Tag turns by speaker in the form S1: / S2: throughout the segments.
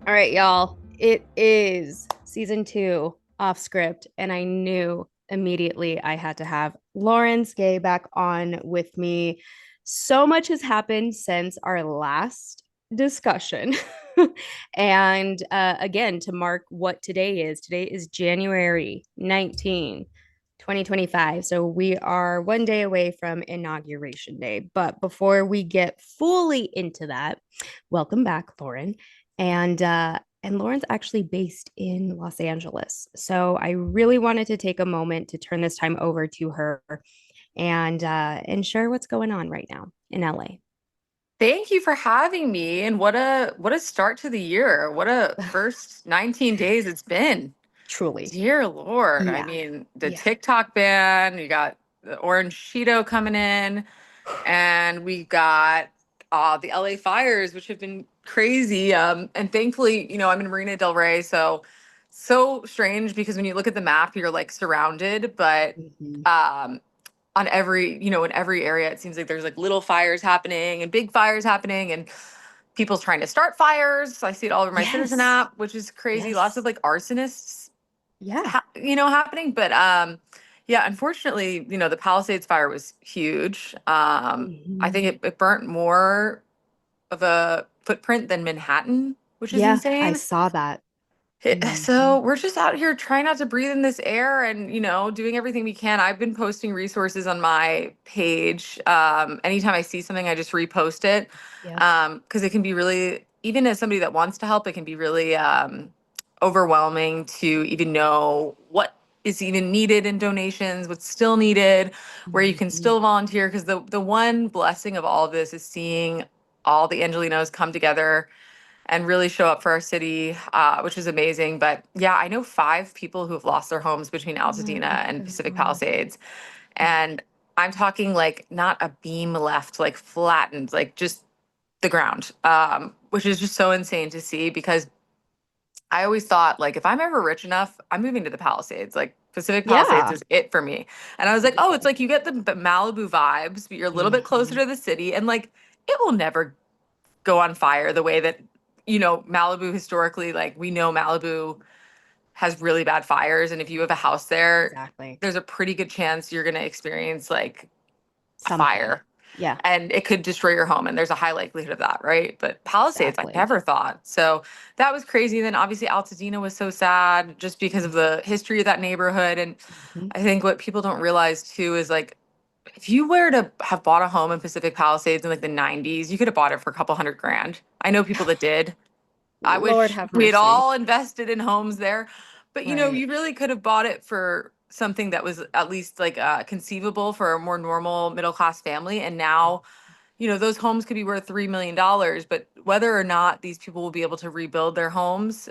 S1: All right, y'all. It is season 2 off script, and I knew immediately I had to have Lauren Skae back on with me. So much has happened since our last discussion. And again, to mark what today is January 19, 2025. So we are one day away from Inauguration Day. But before we get fully into that, welcome back, Lauren. And Lauren's actually based in Los Angeles. So I really wanted to take a moment to turn this time over to her and share what's going on right now in LA.
S2: Thank you for having me. And what a start to the year. What a first 19 days it's been.
S1: Truly.
S2: Dear Lord. I
S1: Yeah.
S2: mean, the
S1: Yeah.
S2: TikTok ban, you got the orange Cheeto coming in, and we got the LA fires, which have been crazy. And thankfully, I'm in Marina Del Rey, so strange because when you look at the map, you're like surrounded, but
S1: Mhm.
S2: um on in every area, it seems like there's like little fires happening and big fires happening and people's trying to start fires. I see it all over my Citizen
S1: Yes.
S2: app, which is crazy. Lots of
S1: Yes.
S2: like arsonists,
S1: Yeah.
S2: happening. But yeah, unfortunately, the Palisades fire was huge. I
S1: Mhm.
S2: think it burnt more of a footprint than Manhattan, which is
S1: Yeah. I
S2: insane.
S1: saw that.
S2: So
S1: Mhm.
S2: we're just out here trying not to breathe in this air and, doing everything we can. I've been posting resources on my page. Anytime I see something, I just repost it.
S1: Yep.
S2: Because it can be really, even as somebody that wants to help, it can be really overwhelming to even know what is even needed in donations, what's still needed, where you can
S1: Mhm.
S2: still volunteer. Because the one blessing of all of this is seeing all the Angelinos come together and really show up for our city, which is amazing. But yeah, I know 5 people who have lost their homes between
S1: Oh my
S2: Altadena and Pacific
S1: gosh.
S2: Palisades. And I'm talking like not a beam left, like flattened, like just the ground, which is just so insane to see because I always thought like if I'm ever rich enough, I'm moving to the Palisades. Like Pacific Palisades
S1: Yeah.
S2: is it for me. And I was like, oh, it's
S1: Absolutely.
S2: like you get the Malibu vibes, but you're a little bit closer
S1: Mhm.
S2: to the city, and like it will never go on fire the way that Malibu historically, like we know Malibu has really bad fires, and if you have a house there,
S1: Exactly.
S2: there's a pretty good chance you're going to experience like a
S1: Something.
S2: fire,
S1: Yeah.
S2: and it could destroy your home, and there's a high likelihood of that, right? But Palisades, I
S1: Exactly.
S2: never thought. So that was crazy. And then obviously Altadena was so sad just because of the history of that neighborhood. And
S1: Mhm.
S2: I think what people don't realize too is like if you were to have bought a home in Pacific Palisades in like the 90s, you could have bought it for a couple hundred grand. I know people that did. I
S1: Lord
S2: wish
S1: have
S2: we had
S1: mercy.
S2: all invested in homes there. But
S1: Right.
S2: you really could have bought it for something that was at least like conceivable for a more normal middle class family. And now, those homes could be worth $3 million. But whether or not these people will be able to rebuild their homes,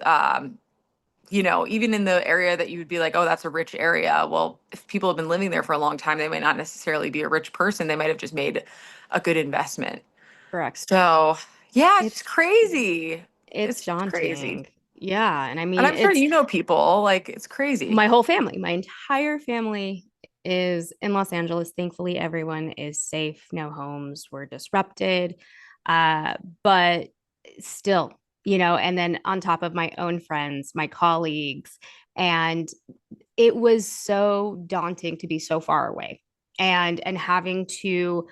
S2: even in the area that you would be like, oh, that's a rich area. Well, if people have been living there for a long time, they might not necessarily be a rich person. They might have just made a good investment.
S1: Correct.
S2: So, yeah, it's just
S1: It's
S2: crazy.
S1: it's
S2: It's just crazy.
S1: daunting. Yeah, and I
S2: And
S1: mean
S2: I'm sure
S1: it's
S2: you know people, like it's crazy.
S1: my whole family, my entire family is in Los Angeles. Thankfully, everyone is safe. No homes were disrupted. Uh, but still, and then on top of my own friends, my colleagues, and it was so daunting to be so far away and having to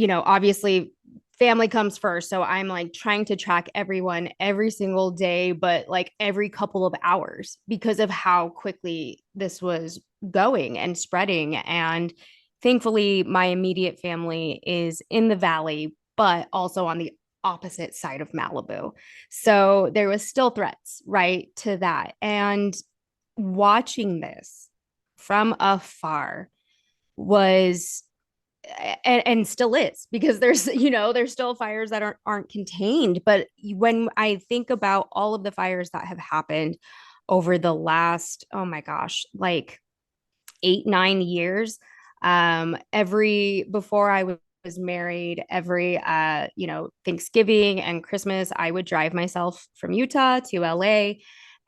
S1: obviously family comes first. So I'm like trying to track everyone every single day, but like every couple of hours because of how quickly this was going and spreading. And thankfully, my immediate family is in the valley, but also on the opposite side of Malibu. So there was still threats, right, to that. And watching this from afar was and still is because there's still fires that aren't contained. But when I think about all of the fires that have happened over the last, oh my gosh, like 8 9 years, every before I was married, every Thanksgiving and Christmas I would drive myself from Utah to LA.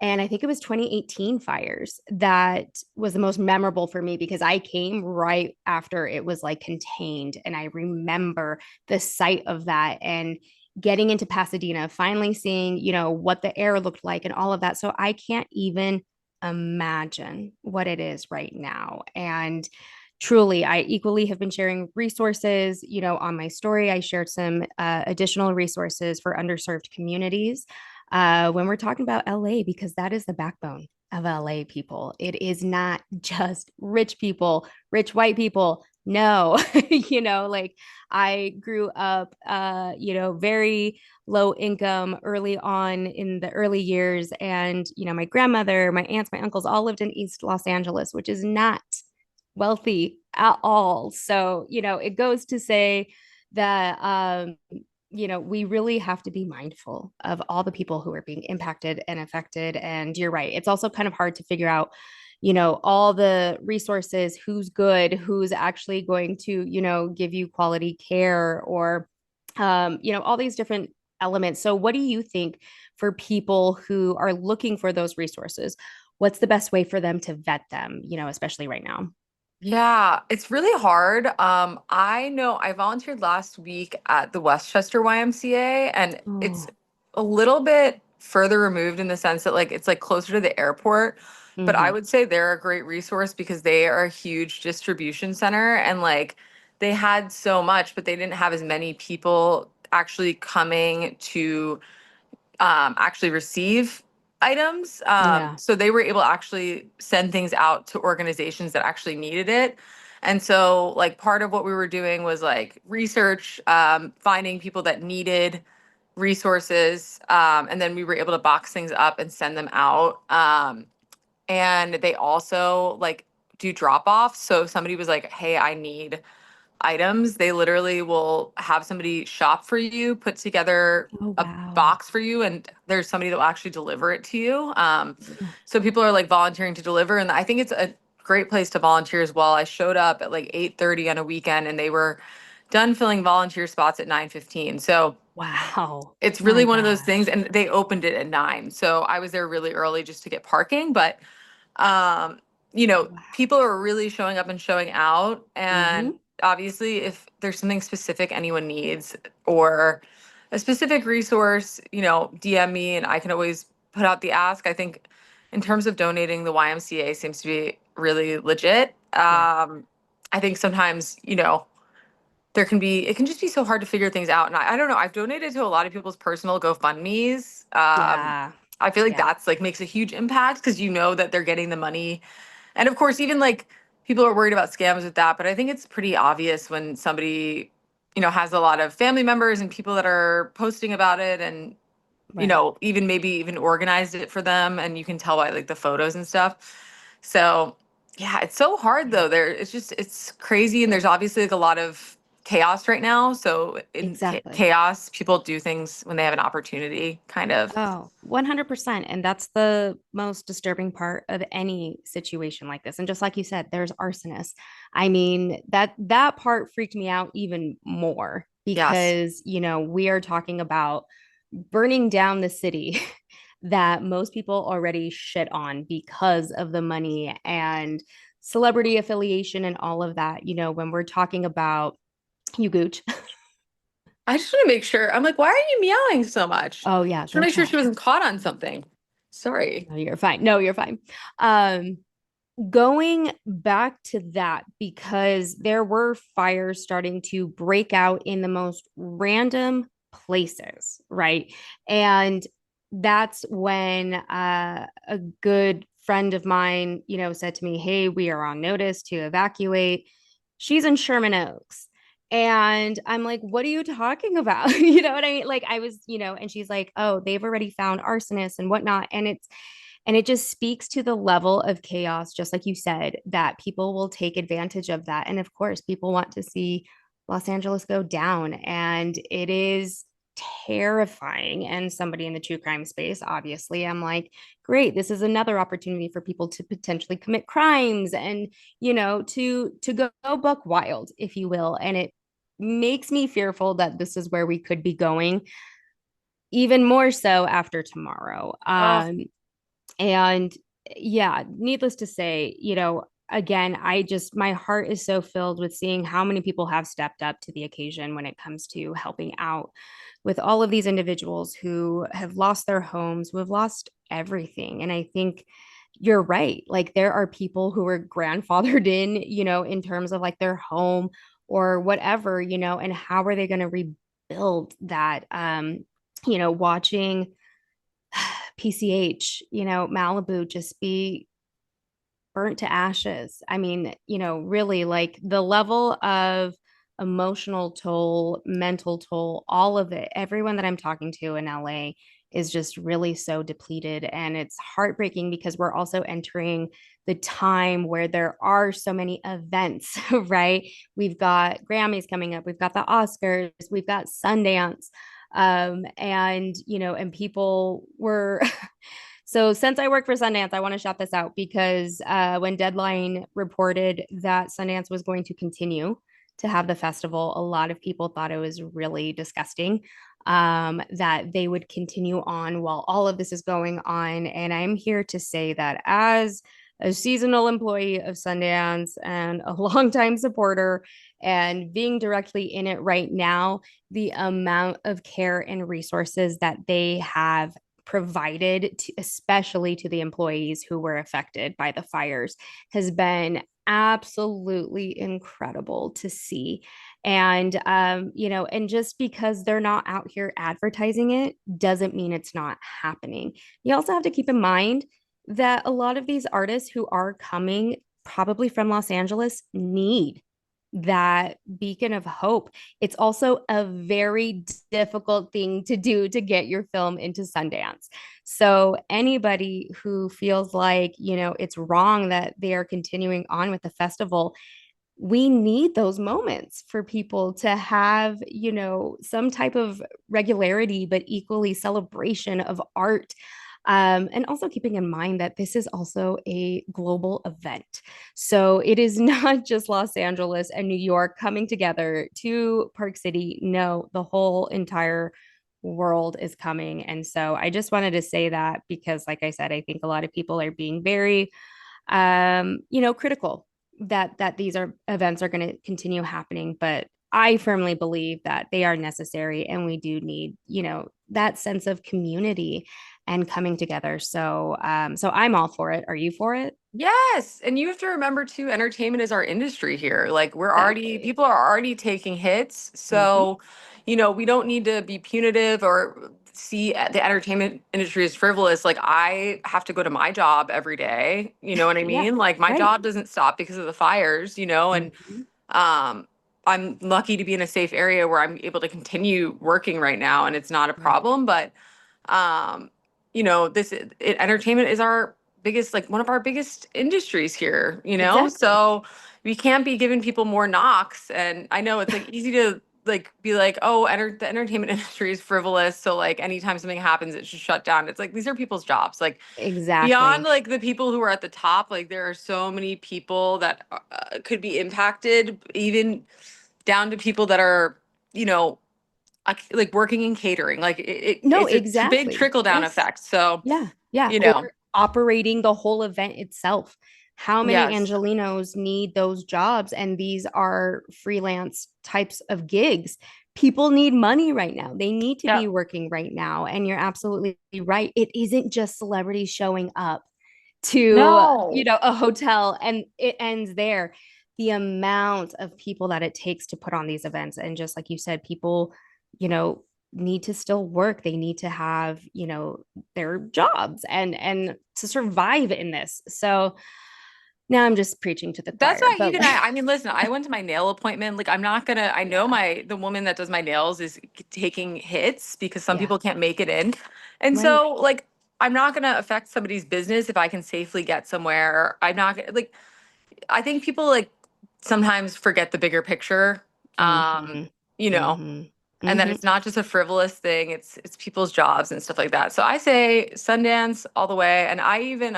S1: And I think it was 2018 fires that was the most memorable for me because I came right after it was like contained. And I remember the sight of that. And getting into Pasadena, finally seeing, what the air looked like and all of that. So I can't even imagine what it is right now. And truly, I equally have been sharing resources, on my story. I shared some additional resources for underserved communities when we're talking about LA, because that is the backbone of LA, people. It is not just rich people, rich white people. No, like I grew up, very low income early on in the early years. And, my grandmother, my aunts, my uncles all lived in East Los Angeles, which is not wealthy at all. So, it goes to say that, we really have to be mindful of all the people who are being impacted and affected. And you're right. It's also kind of hard to figure out, all the resources, who's good, who's actually going to, give you quality care, or, all these different elements. So, what do you think for people who are looking for those resources? What's the best way for them to vet them, especially right now?
S2: Yeah, it's really hard. I know I volunteered last week at the Westchester YMCA, and it's
S1: Oh,
S2: a little bit further removed in the sense that like it's like closer to the airport, but I
S1: mm-hmm.
S2: would say they're a great resource because they are a huge distribution center, and like they had so much, but they didn't have as many people actually coming to actually receive items.
S1: Yeah.
S2: So they were able to actually send things out to organizations that actually needed it. And so, like, part of what we were doing was like research, finding people that needed resources, and then we were able to box things up and send them out. And they also like do drop offs. So if somebody was like, "Hey, I need items," they literally will have somebody shop for you, put together
S1: Oh,
S2: a
S1: wow.
S2: box for you, and there's somebody that will actually deliver it to you. So people are like volunteering to deliver, and I think it's a great place to volunteer as well. I showed up at like 8:30 on a weekend, and they were done filling volunteer spots at 9:15. So
S1: Wow.
S2: it's really
S1: My
S2: one of those things,
S1: gosh.
S2: and they opened it at 9. So I was there really early just to get parking, but um,
S1: Wow.
S2: people are really showing up and showing out. And
S1: Mm-hmm.
S2: obviously, if there's something specific anyone needs or a specific resource, DM me and I can always put out the ask. I think in terms of donating, the YMCA seems to be really legit.
S1: Yeah.
S2: I think sometimes, it can just be so hard to figure things out. And I don't know, I've donated to a lot of people's personal GoFundMe's.
S1: Yeah.
S2: I feel like
S1: Yeah.
S2: that's like makes a huge impact because you know that they're getting the money. And of course, even like people are worried about scams with that, but I think it's pretty obvious when somebody, has a lot of family members and people that are posting about it and,
S1: Right.
S2: even maybe even organized it for them and you can tell by like the photos and stuff. So, yeah, it's so hard
S1: Yeah.
S2: though. It's crazy and there's obviously like a lot of chaos right now. So in
S1: Exactly.
S2: chaos, people do things when they have an opportunity, kind of.
S1: Oh, 100%. And that's the most disturbing part of any situation like this. And just like you said, there's arsonists. I mean, that part freaked me out even more
S2: Yes.
S1: because, we are talking about burning down the city that most people already shit on because of the money and celebrity affiliation and all of that. When we're talking about you gooch.
S2: I just want to make sure. I'm like, why are you meowing so much?
S1: Oh yeah,
S2: Just want to
S1: go
S2: make sure she
S1: cat.
S2: wasn't caught on something. Sorry.
S1: No, you're fine. No, you're fine. Um, Going back to that, because there were fires starting to break out in the most random places, right? And that's when a good friend of mine, said to me, "Hey, we are on notice to evacuate." She's in Sherman Oaks. And I'm like, "What are you talking about?" You know what I mean? Like, I was, and she's like, "Oh, they've already found arsonists and whatnot." And it just speaks to the level of chaos, just like you said, that people will take advantage of that. And of course, people want to see Los Angeles go down. And it is terrifying. And somebody in the true crime space, obviously, I'm like, great, this is another opportunity for people to potentially commit crimes and, to go buck wild, if you will. And it makes me fearful that this is where we could be going even more so after tomorrow.
S2: Oh,
S1: And yeah, needless to say, again, my heart is so filled with seeing how many people have stepped up to the occasion when it comes to helping out with all of these individuals who have lost their homes, who have lost everything. And I think you're right. Like there are people who are grandfathered in, in terms of like their home or whatever, and how are they going to rebuild that? Watching PCH, Malibu just be burnt to ashes. I mean, really like the level of emotional toll, mental toll, all of it. Everyone that I'm talking to in LA is just really so depleted. And it's heartbreaking because we're also entering the time where there are so many events, right? We've got Grammys coming up, we've got the Oscars, we've got Sundance. And people were So since I work for Sundance, I want to shout this out because when Deadline reported that Sundance was going to continue to have the festival, a lot of people thought it was really disgusting that they would continue on while all of this is going on. And I'm here to say that as a seasonal employee of Sundance and a longtime supporter and being directly in it right now, the amount of care and resources that they have provided to, especially to the employees who were affected by the fires, has been absolutely incredible to see. And just because they're not out here advertising it doesn't mean it's not happening. You also have to keep in mind that a lot of these artists who are coming probably from Los Angeles need that beacon of hope. It's also a very difficult thing to do to get your film into Sundance. So anybody who feels like, it's wrong that they are continuing on with the festival, we need those moments for people to have, some type of regularity, but equally celebration of art. And also keeping in mind that this is also a global event. So it is not just Los Angeles and New York coming together to Park City. No, the whole entire world is coming. And so I just wanted to say that because, like I said, I think a lot of people are being very, critical that these are events are going to continue happening. But I firmly believe that they are necessary and we do need, that sense of community and coming together. So I'm all for it. Are you for it?
S2: Yes. And you have to remember too, entertainment is our industry here. Like
S1: Exactly.
S2: people are already taking hits.
S1: Mm-hmm.
S2: So, we don't need to be punitive or see the entertainment industry as frivolous. Like I have to go to my job every day. You know what I
S1: Yeah.
S2: mean? Like my
S1: Right.
S2: job doesn't stop because of the fires, and
S1: Mm-hmm.
S2: um I'm lucky to be in a safe area where I'm able to continue working right now and it's not a
S1: Right.
S2: problem. But um entertainment is our biggest, like one of our biggest industries here,
S1: Exactly.
S2: so we can't be giving people more knocks. And I know it's like easy to like be like, oh, the entertainment industry is frivolous, so like anytime something happens it should shut down. It's like these are people's jobs, like beyond
S1: Exactly.
S2: like the people who are at the top. Like there are so many people that could be impacted, even down to people that are, you know like working in catering. Like
S1: No,
S2: it's a big
S1: exactly.
S2: trickle down
S1: Yes.
S2: effect. So,
S1: Yeah. Yeah.
S2: you
S1: Or
S2: know,
S1: operating the whole event itself. How many
S2: yes.
S1: Angelinos need those jobs? And these are freelance types of gigs. People need money right now. They need to
S2: Yeah.
S1: be working right now. And you're absolutely right. It isn't just celebrities showing up to,
S2: No.
S1: a hotel and it ends there. The amount of people that it takes to put on these events. And just like you said, people, you know, need to still work. They need to have, their jobs and to survive in this. So now I'm just preaching to the
S2: That's
S1: choir,
S2: why
S1: but
S2: even I mean, listen, I went to my nail appointment. Like, I'm not gonna, I know
S1: yeah,
S2: the woman that does my nails is taking hits because some
S1: yeah,
S2: people can't make it in. And
S1: right.
S2: so, like, I'm not gonna affect somebody's business if I can safely get somewhere. I'm not gonna, like, I think people like sometimes forget the bigger picture. Um,
S1: Mm-hmm.
S2: you know,
S1: Mm-hmm.
S2: and that
S1: Mm-hmm.
S2: it's not just a frivolous thing. It's people's jobs and stuff like that. So I say Sundance all the way. And I even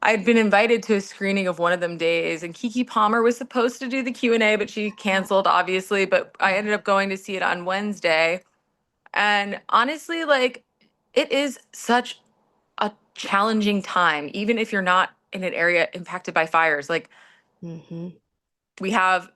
S2: I'd been invited to a screening of one of them days, and Kiki Palmer was supposed to do the Q&A, but she canceled, obviously. But I ended up going to see it on Wednesday. And honestly, like, it is such a challenging time, even if you're not in an area impacted by fires. Like
S1: Mm-hmm.
S2: we have,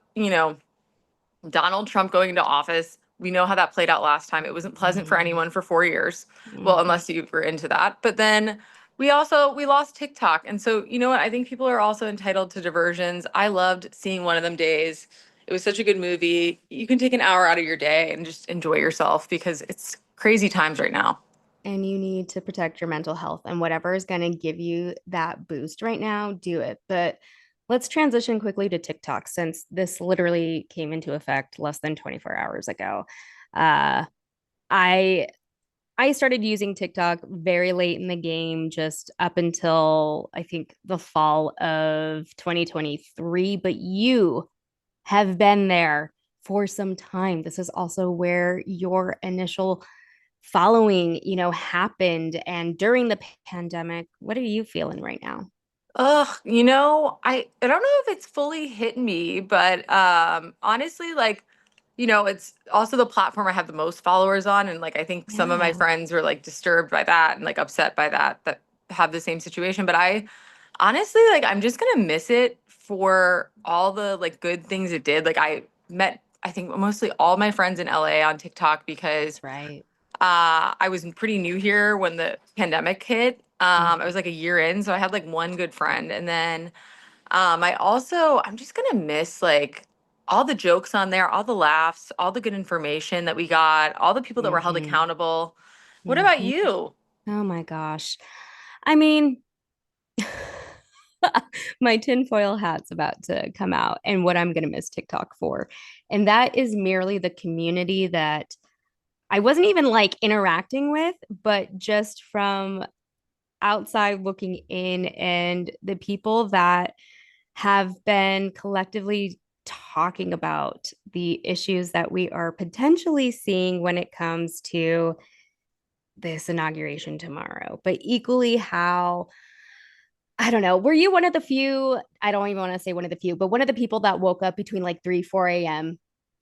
S2: Donald Trump going into office. We know how that played out last time. It wasn't pleasant for
S1: Mm-hmm.
S2: anyone for 4 years. Well,
S1: Mm-hmm.
S2: unless you were into that. But then we lost TikTok. And so, you know what? I think people are also entitled to diversions. I loved seeing One of Them Days. It was such a good movie. You can take an hour out of your day and just enjoy yourself because it's crazy times right now.
S1: And you need to protect your mental health, and whatever is going to give you that boost right now, do it. But let's transition quickly to TikTok since this literally came into effect less than 24 hours ago. Uh, I I started using TikTok very late in the game, just up until I think the fall of 2023. But you have been there for some time. This is also where your initial following, happened. And during the pandemic, what are you feeling right now?
S2: Ugh, I don't know if it's fully hit me, but honestly, like, it's also the platform I have the most followers on, and like I think some of my
S1: Yeah.
S2: friends were like disturbed by that and like upset by that have the same situation. But I honestly like I'm just gonna miss it for all the like good things it did. Like I met I think mostly all my friends in LA on TikTok because
S1: That's right.
S2: I was pretty new here when the pandemic hit. I was
S1: Mhm.
S2: like a year in, so I had like one good friend. And then I'm just gonna miss like all the jokes on there, all the laughs, all the good information that we got, all the people that were held
S1: Mhm.
S2: accountable. What about
S1: Mhm.
S2: you?
S1: Oh my gosh. I mean, my tinfoil hat's about to come out and what I'm going to miss TikTok for. And that is merely the community that I wasn't even like interacting with, but just from outside looking in, and the people that have been collectively talking about the issues that we are potentially seeing when it comes to this inauguration tomorrow, but equally how I don't know. Were you one of the few? I don't even want to say one of the few, but one of the people that woke up between like 3, 4 a.m.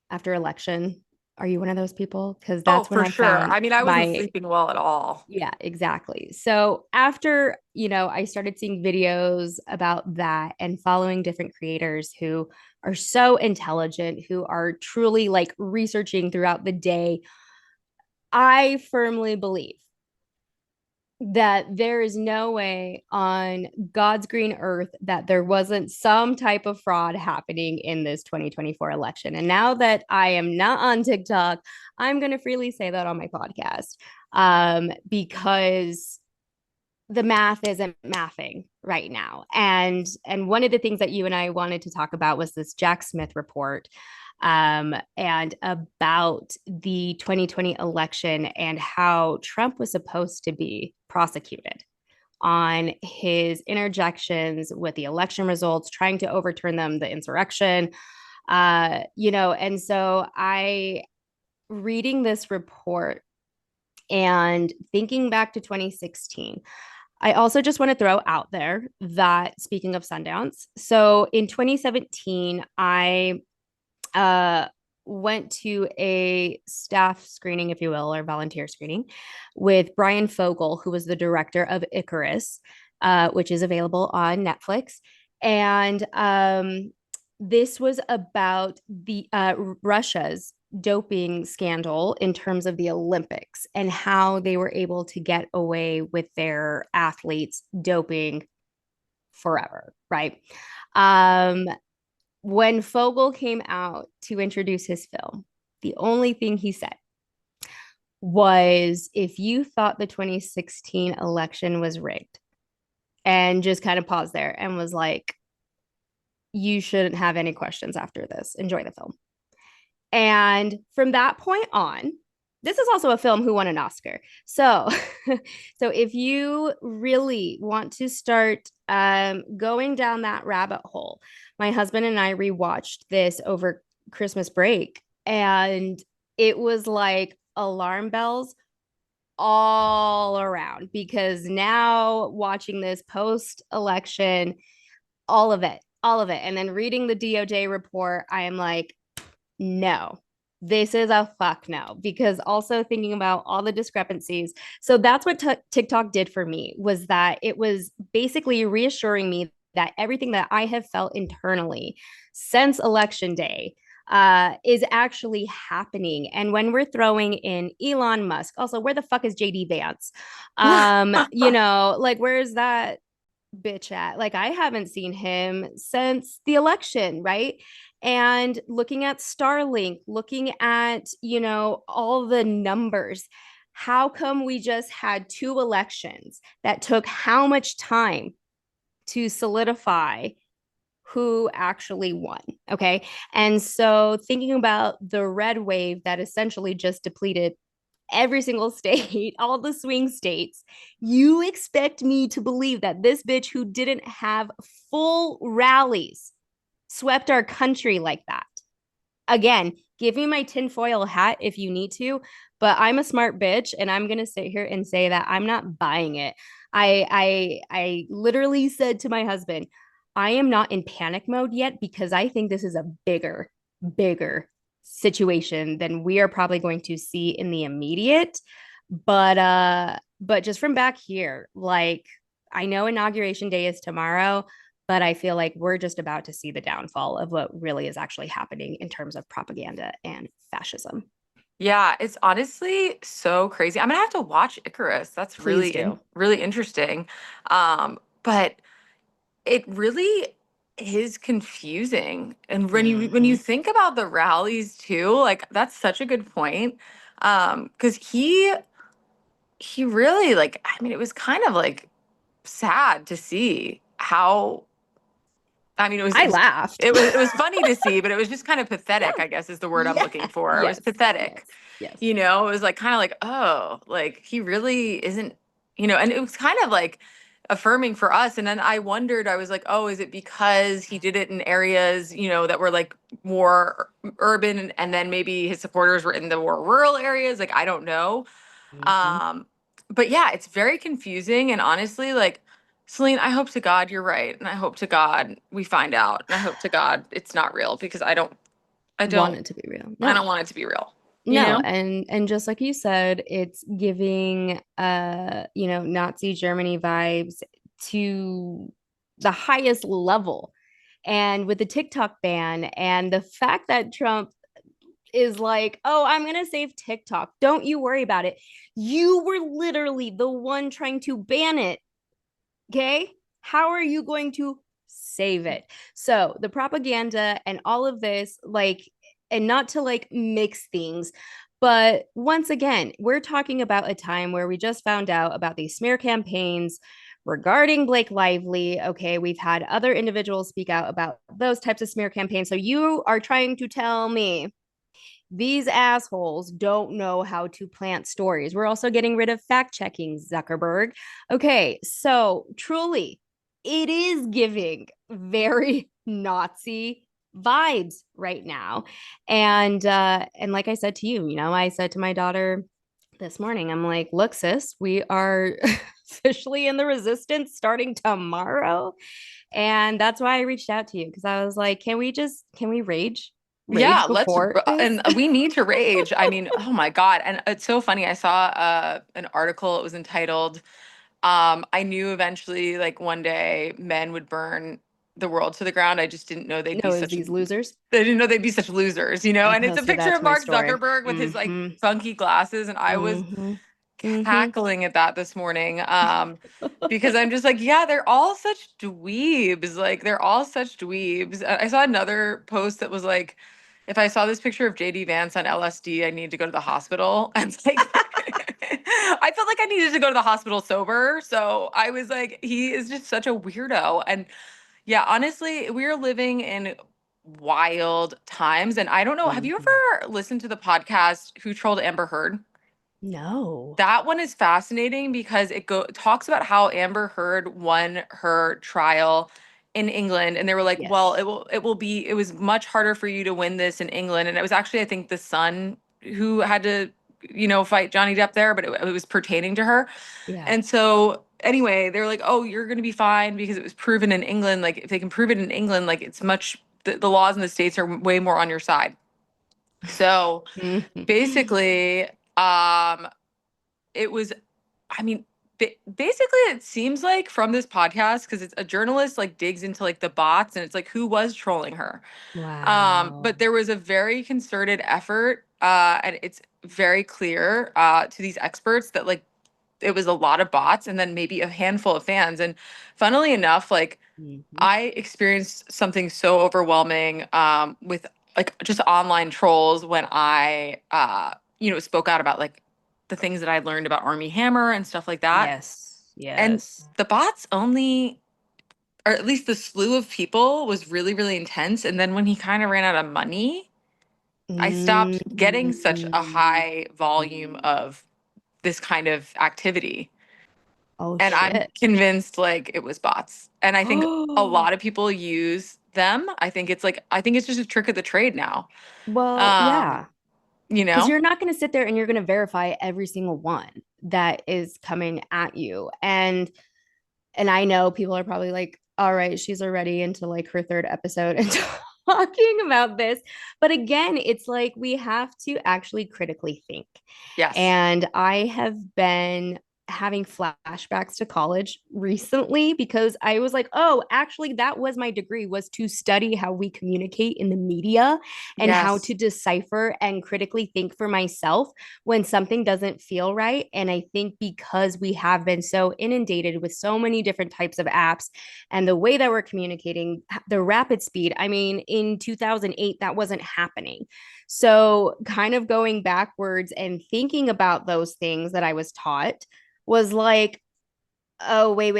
S1: after election? Are you one of those people? Because
S2: Oh,
S1: that's when
S2: for
S1: I
S2: sure.
S1: found
S2: I mean, I wasn't
S1: my,
S2: sleeping well at all.
S1: yeah, exactly. So after, I started seeing videos about that and following different creators who are so intelligent, who are truly like researching throughout the day. I firmly believe that there is no way on God's green earth that there wasn't some type of fraud happening in this 2024 election. And now that I am not on TikTok, I'm going to freely say that on my podcast, because the math isn't mathing right now. And one of the things that you and I wanted to talk about was this Jack Smith report, and about the 2020 election and how Trump was supposed to be prosecuted on his interjections with the election results, trying to overturn them, the insurrection. And so I reading this report and thinking back to 2016, I also just want to throw out there that speaking of Sundance, so in 2017, I uh, went to a staff screening, if you will, or volunteer screening with Brian Fogel, who was the director of Icarus, which is available on Netflix. And this was about the Russia's doping scandal in terms of the Olympics and how they were able to get away with their athletes doping forever, right? Um, when Fogel came out to introduce his film, the only thing he said was if you thought the 2016 election was rigged, and just kind of paused there and was like, you shouldn't have any questions after this. Enjoy the film. And from that point on, this is also a film who won an Oscar. So, so if you really want to start going down that rabbit hole, my husband and I rewatched this over Christmas break, and it was like alarm bells all around because now watching this post election, all of it, and then reading the DOJ report, I am like, no, this is a fuck no, because also thinking about all the discrepancies. So that's what TikTok did for me, was that it was basically reassuring me that everything that I have felt internally since election day is actually happening. And when we're throwing in Elon Musk, also, where the fuck is JD Vance? Like, where is that bitch at? Like, I haven't seen him since the election, right? And looking at Starlink, looking at, all the numbers, how come we just had two elections that took how much time to solidify who actually won? Okay. And so thinking about the red wave that essentially just depleted every single state, all the swing states, you expect me to believe that this bitch who didn't have full rallies swept our country like that? Again, give me my tinfoil hat if you need to, but I'm a smart bitch and I'm gonna sit here and say that I'm not buying it. I literally said to my husband, I am not in panic mode yet because I think this is a bigger situation than we are probably going to see in the immediate. But just from back here, like, I know inauguration day is tomorrow, but I feel like we're just about to see the downfall of what really is actually happening in terms of propaganda and fascism.
S2: Yeah, it's honestly so crazy. I'm gonna have to watch Icarus. That's
S1: Please do.
S2: really interesting. But it really is confusing. And when you
S1: Mm-hmm.
S2: think about the rallies too, like that's such a good point. Because he really like, I mean, it was kind of like sad to see how, I mean,
S1: I laughed.
S2: it was funny to see, but it was just kind of pathetic, I guess is the word I'm
S1: Yeah.
S2: looking for. It was
S1: Yes.
S2: pathetic.
S1: Yes. Yes.
S2: It was like kind of like, oh, like he really isn't, and it was kind of like affirming for us. And then I wondered, I was like, oh, is it because he did it in areas, that were like more urban and then maybe his supporters were in the more rural areas? Like, I don't know.
S1: Mm-hmm.
S2: Um, but yeah, it's very confusing. And honestly, like, Celene, I hope to God you're right. And I hope to God we find out. And I hope to God it's not real because I
S1: Want
S2: don't,
S1: it to be real.
S2: I
S1: No.
S2: don't want it to be real, you
S1: No,
S2: know?
S1: and just like you said, it's giving Nazi Germany vibes to the highest level. And with the TikTok ban and the fact that Trump is like, "Oh, I'm going to save TikTok. Don't you worry about it." You were literally the one trying to ban it. Okay? How are you going to save it? So, the propaganda and all of this, like, and not to like mix things, but once again, we're talking about a time where we just found out about these smear campaigns regarding Blake Lively. Okay, we've had other individuals speak out about those types of smear campaigns. So you are trying to tell me these assholes don't know how to plant stories. We're also getting rid of fact checking, Zuckerberg. Okay, so truly, it is giving very Nazi vibes right now. And like I said to you, I said to my daughter this morning, I'm like, look, sis, we are officially in the resistance starting tomorrow. And that's why I reached out to you, because I was like, can we rage
S2: Yeah,
S1: before this?
S2: and we need to rage. I mean, oh my God. And it's so funny. I saw an article, it was entitled, I knew eventually, like one day, men would burn the world to the ground. I just didn't know they'd be
S1: No, it was
S2: such
S1: these losers.
S2: they didn't know they'd be such losers.
S1: I
S2: And it's a
S1: posted
S2: picture
S1: that
S2: of
S1: to my
S2: Mark
S1: story.
S2: Zuckerberg with his like
S1: Mm-hmm.
S2: funky glasses, and I was
S1: Mm-hmm. Mm-hmm.
S2: cackling at that this morning. Because I'm just like, yeah, they're all such dweebs. Like they're all such dweebs. I saw another post that was like, if I saw this picture of JD Vance on LSD, I need to go to the hospital. And it's like I felt like I needed to go to the hospital sober. So I was like, he is just such a weirdo. And yeah, honestly, we're living in wild times. And I don't know, have you
S1: Mm-hmm.
S2: ever listened to the podcast Who Trolled Amber Heard?
S1: No.
S2: That one is fascinating because talks about how Amber Heard won her trial in England, and they were like, "Well,
S1: Yes.
S2: it was much harder for you to win this in England." And it was actually, I think, the son who had to, fight Johnny Depp there, but it was pertaining to her.
S1: Yeah.
S2: And so anyway, they're like, "Oh, you're going to be fine because it was proven in England. Like if they can prove it in England, like it's much the laws in the States are way more on your side." So
S1: Mhm.
S2: basically, it was, I mean, basically it seems like from this podcast, because it's a journalist like digs into like the bots and it's like who was trolling her.
S1: Wow.
S2: But there was a very concerted effort, and it's very clear to these experts that like it was a lot of bots and then maybe a handful of fans. And funnily enough, like
S1: Mhm.
S2: I experienced something so overwhelming with like just online trolls when I spoke out about like the things that I learned about Army Hammer and stuff like that.
S1: Yes.
S2: And
S1: Yes.
S2: the bots only, or at least the slew of people was really, really intense. And then when he kind of ran out of money, I stopped getting such a
S1: Mm.
S2: high volume of this kind of activity.
S1: Oh
S2: And I'm
S1: shit.
S2: convinced like it was bots. And I think a
S1: Oh.
S2: lot of people use them. I think it's just a trick of the trade now.
S1: Well,
S2: Um,
S1: yeah.
S2: you
S1: Because
S2: know?
S1: you're not going to sit there and you're going to verify every single one that is coming at you. And I know people are probably like, all right, she's already into like her third episode and talking about this. But again, it's like we have to actually critically think.
S2: Yes.
S1: And I have been having flashbacks to college recently because I was like, oh, actually that was my degree, was to study how we communicate in the media and how to
S2: Yes.
S1: decipher and critically think for myself when something doesn't feel right. And I think because we have been so inundated with so many different types of apps and the way that we're communicating, the rapid speed, I mean, in 2008, that wasn't happening. So, kind of going backwards and thinking about those things that I was taught was like, oh, wait.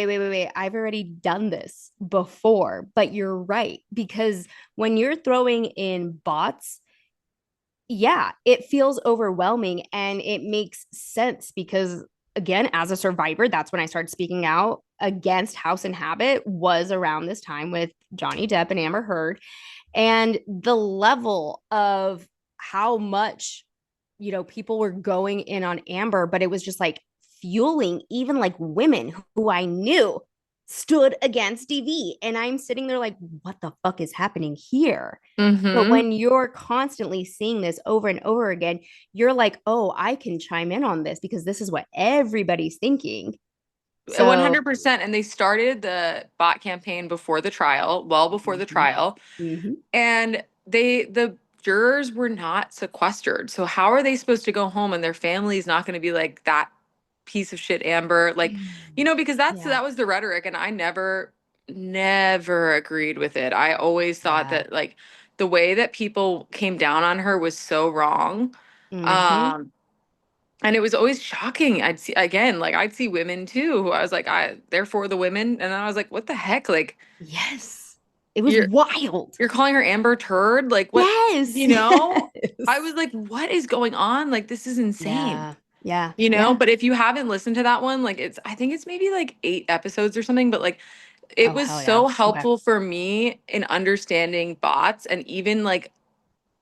S1: I've already done this before. But you're right. Because when you're throwing in bots, yeah, it feels overwhelming and it makes sense because again, as a survivor, that's when I started speaking out against House and Habit was around this time with Johnny Depp and Amber Heard and the level of how much people were going in on Amber, but it was just like fueling even like women who I knew stood against DV and I'm sitting there like what the fuck is happening here? But
S2: Mm-hmm.
S1: when you're constantly seeing this over and over again, you're like, oh, I can chime in on this because this is what everybody's thinking. So,
S2: 100%. And they started the bot campaign before the trial, well before the
S1: mhm,
S2: trial.
S1: mhm.
S2: And the jurors were not sequestered. So how are they supposed to go home and their family's not going to be like that piece of shit Amber? Like, because
S1: Yeah,
S2: that was the rhetoric and I never agreed with it. I always thought
S1: yeah.
S2: that like the way that people came down on her was so wrong.
S1: Hmm.
S2: Um and it was always shocking. I'd see women too who I was like, they're for the women. And then I was like, what the heck? Like,
S1: Yes. It was
S2: you're
S1: wild.
S2: you're calling her Amber Turd? Like what,
S1: Yes.
S2: you know? I
S1: Yes.
S2: was like, what is going on? Like this is insane.
S1: Yeah. Yeah.
S2: You know,
S1: Yeah.
S2: but if you haven't listened to that one, like I think it's maybe like 8 episodes or something, but like it
S1: Oh,
S2: was
S1: hell yeah.
S2: so
S1: Okay.
S2: helpful for me in understanding bots and even like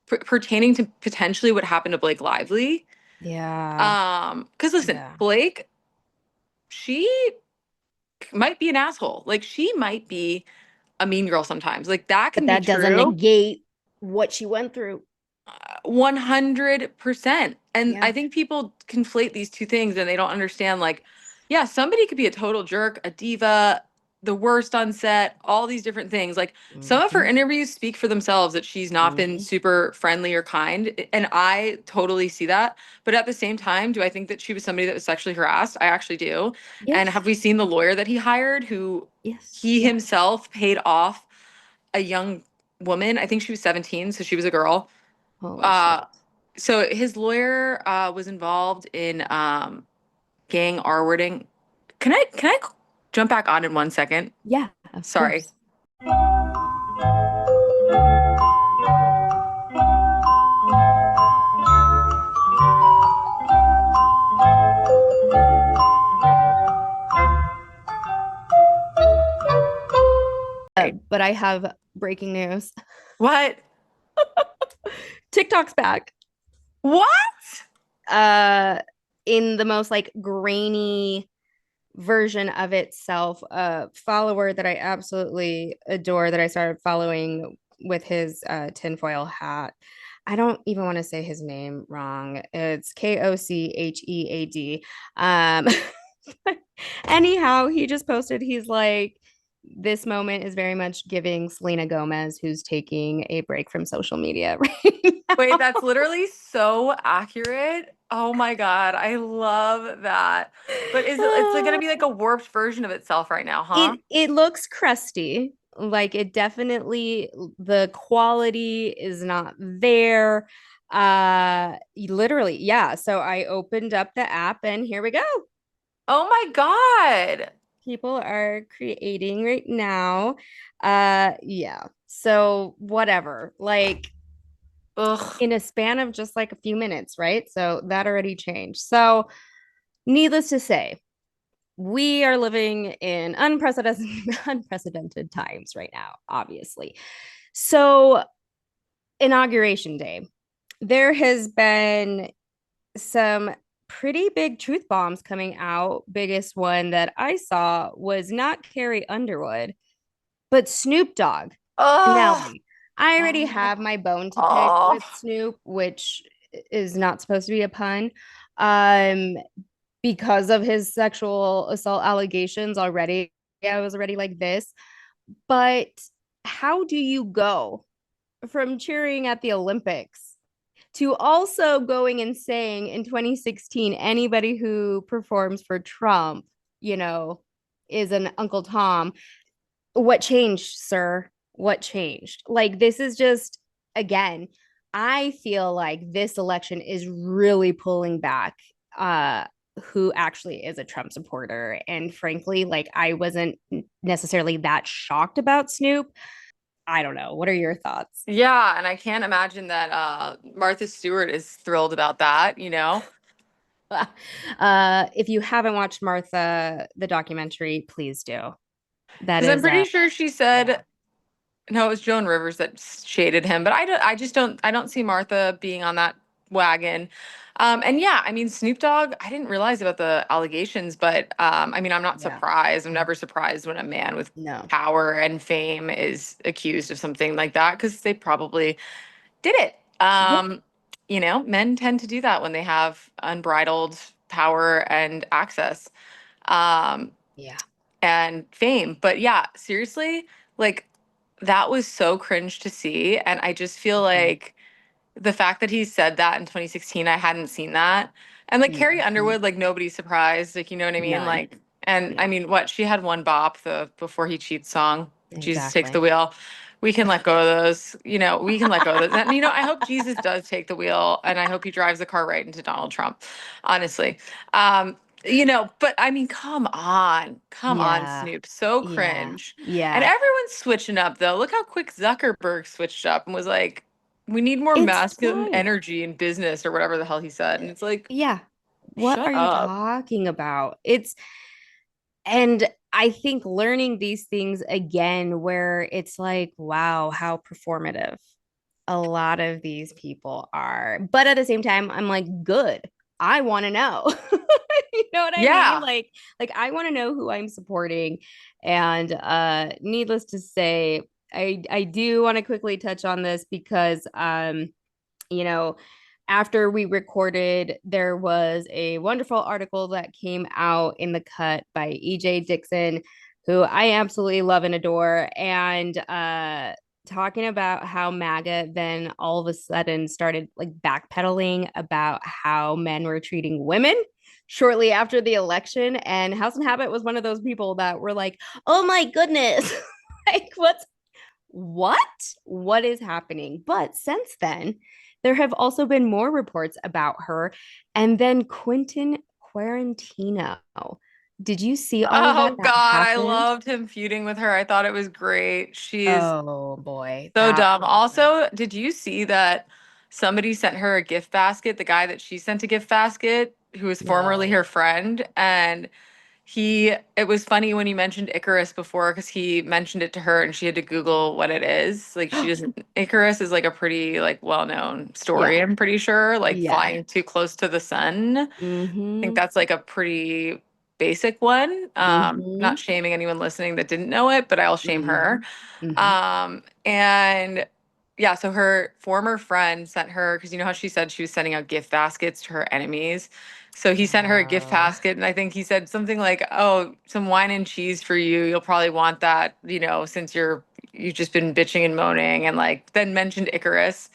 S2: pertaining to potentially what happened to Blake Lively.
S1: Yeah.
S2: Because listen,
S1: Yeah.
S2: Blake, she might be an asshole. Like she might be a mean girl sometimes. Like that
S1: But
S2: can be
S1: that doesn't
S2: true.
S1: negate what she went through.
S2: 100%. And I
S1: Yeah.
S2: think people conflate these two things and they don't understand like, yeah, somebody could be a total jerk, a diva, the worst on set, all these different things. Like some of her
S1: Hmm.
S2: interviews speak for themselves that she's not been
S1: Hmm.
S2: super friendly or kind. And I totally see that. But at the same time, do I think that she was somebody that was sexually harassed? I actually do. And
S1: Yes.
S2: have we seen the lawyer that he hired who
S1: Yes.
S2: he
S1: Yeah.
S2: himself paid off a young woman? I think she was 17, so she was a girl.
S1: Holy
S2: uh
S1: shit.
S2: so his lawyer was involved in gang R-wording. Can I jump back on in 1 second?
S1: Yeah, of
S2: Sorry.
S1: course. But I have breaking news.
S2: What?
S1: TikTok's back.
S2: What?
S1: Uh in the most like grainy version of itself. A follower that I absolutely adore that I started following with his tinfoil hat. I don't even want to say his name wrong. It's Kochead. Um, anyhow, he just posted, he's like, this moment is very much giving Selena Gomez, who's taking a break from social media right
S2: Wait,
S1: now.
S2: that's literally so accurate. Oh my God, I love that. But it's like gonna be like a warped version of itself right now, huh?
S1: It looks crusty. Like it definitely the quality is not there. Literally, yeah. So I opened up the app and here we go.
S2: Oh my God.
S1: People are creating right now. Yeah. So whatever. Like
S2: Ugh.
S1: in a span of just like a few minutes, right? So that already changed. So needless to say, we are living in unprecedented times right now, obviously. So, inauguration day, there has been some pretty big truth bombs coming out. Biggest one that I saw was not Carrie Underwood, but Snoop Dogg and
S2: Oh,
S1: Nelly. I already
S2: oh,
S1: have my bone to pick
S2: oh.
S1: with Snoop, which is not supposed to be a pun. Um, because of his sexual assault allegations already. I was already like this. But how do you go from cheering at the Olympics to also going and saying in 2016, anybody who performs for Trump, you know, is an Uncle Tom? What changed, sir? What changed? Like, this is just, again, I feel like this election is really pulling back who actually is a Trump supporter. And frankly, like, I wasn't necessarily that shocked about Snoop. I don't know. What are your thoughts?
S2: Yeah, and I can't imagine that Martha Stewart is thrilled about that, you know?
S1: If you haven't watched Martha, the documentary, please do. That
S2: Because I'm
S1: is
S2: pretty sure she
S1: yeah,
S2: said no, it was Joan Rivers that shaded him, but I don't see Martha being on that wagon. And yeah, I mean Snoop Dogg, I didn't realize about the allegations, but I mean I'm not
S1: yeah,
S2: surprised. I'm never surprised when a man with
S1: no.
S2: power and fame is accused of something like that because they probably did it.
S1: Yep.
S2: You know, men tend to do that when they have unbridled power and access. Um,
S1: Yeah.
S2: and fame. But yeah, seriously, like that was so cringe to see. And I just feel
S1: Mhm.
S2: like the fact that he said that in 2016, I hadn't seen that. And like Carrie
S1: Mhm.
S2: Underwood, like nobody's surprised. Like, you know what I mean?
S1: None.
S2: Like, and I
S1: No,
S2: mean, what she had one bop, the Before He Cheats song, Jesus Takes the
S1: exactly.
S2: Wheel. We can let go of those, you know, we can let go of those. And, you know, I hope Jesus does take the wheel and I hope he drives the car right into Donald Trump, honestly. Um, you know, but I mean, come on,
S1: Yeah.
S2: Snoop, so
S1: Yeah.
S2: cringe. And
S1: Yeah.
S2: everyone's switching up though. Look how quick Zuckerberg switched up and was like, we need more
S1: It's
S2: masculine
S1: fine.
S2: energy in business or whatever the hell he said. And it's like,
S1: Yeah. What
S2: shut
S1: are you
S2: up.
S1: talking about? And I think learning these things again, where it's like, wow, how performative a lot of these people are. But at the same time, I'm like, good. I want to know. You know what I mean?
S2: Yeah.
S1: Like I want to know who I'm supporting. And needless to say, I do want to quickly touch on this because you know, after we recorded, there was a wonderful article that came out in the cut by EJ Dixon, who I absolutely love and adore. And talking about how MAGA then all of a sudden started like backpedaling about how men were treating women shortly after the election. And House and Habit was one of those people that were like, oh my goodness, like what is happening? But since then, there have also been more reports about her. And then Quentin Quarantino. Did you see all of that
S2: Oh
S1: that
S2: God, I
S1: happened?
S2: loved him feuding with her. I thought it was great. She's
S1: Oh boy,
S2: so
S1: that
S2: dumb.
S1: was
S2: Also, did you see that somebody sent her a gift basket? The guy that she sent a gift basket, who was formerly
S1: no.
S2: her friend, and it was funny when you mentioned Icarus before because he mentioned it to her and she had to Google what it is. Like she doesn't, Icarus is like a pretty like well-known
S1: Yeah.
S2: story, I'm pretty sure, like
S1: Yeah.
S2: flying too close to the sun. I think
S1: Mm-hmm.
S2: that's like a pretty basic one.
S1: Mm-hmm.
S2: Not shaming anyone listening that didn't know it, but I'll shame
S1: Mm-hmm.
S2: her.
S1: Mm-hmm.
S2: And yeah, so her former friend sent her, because you know how she said she was sending out gift baskets to her enemies. So he sent her a gift
S1: Uh,
S2: basket, and I think he said something like, "Oh, some wine and cheese for you. You'll probably want that, since you've just been bitching and moaning," and like then mentioned Icarus.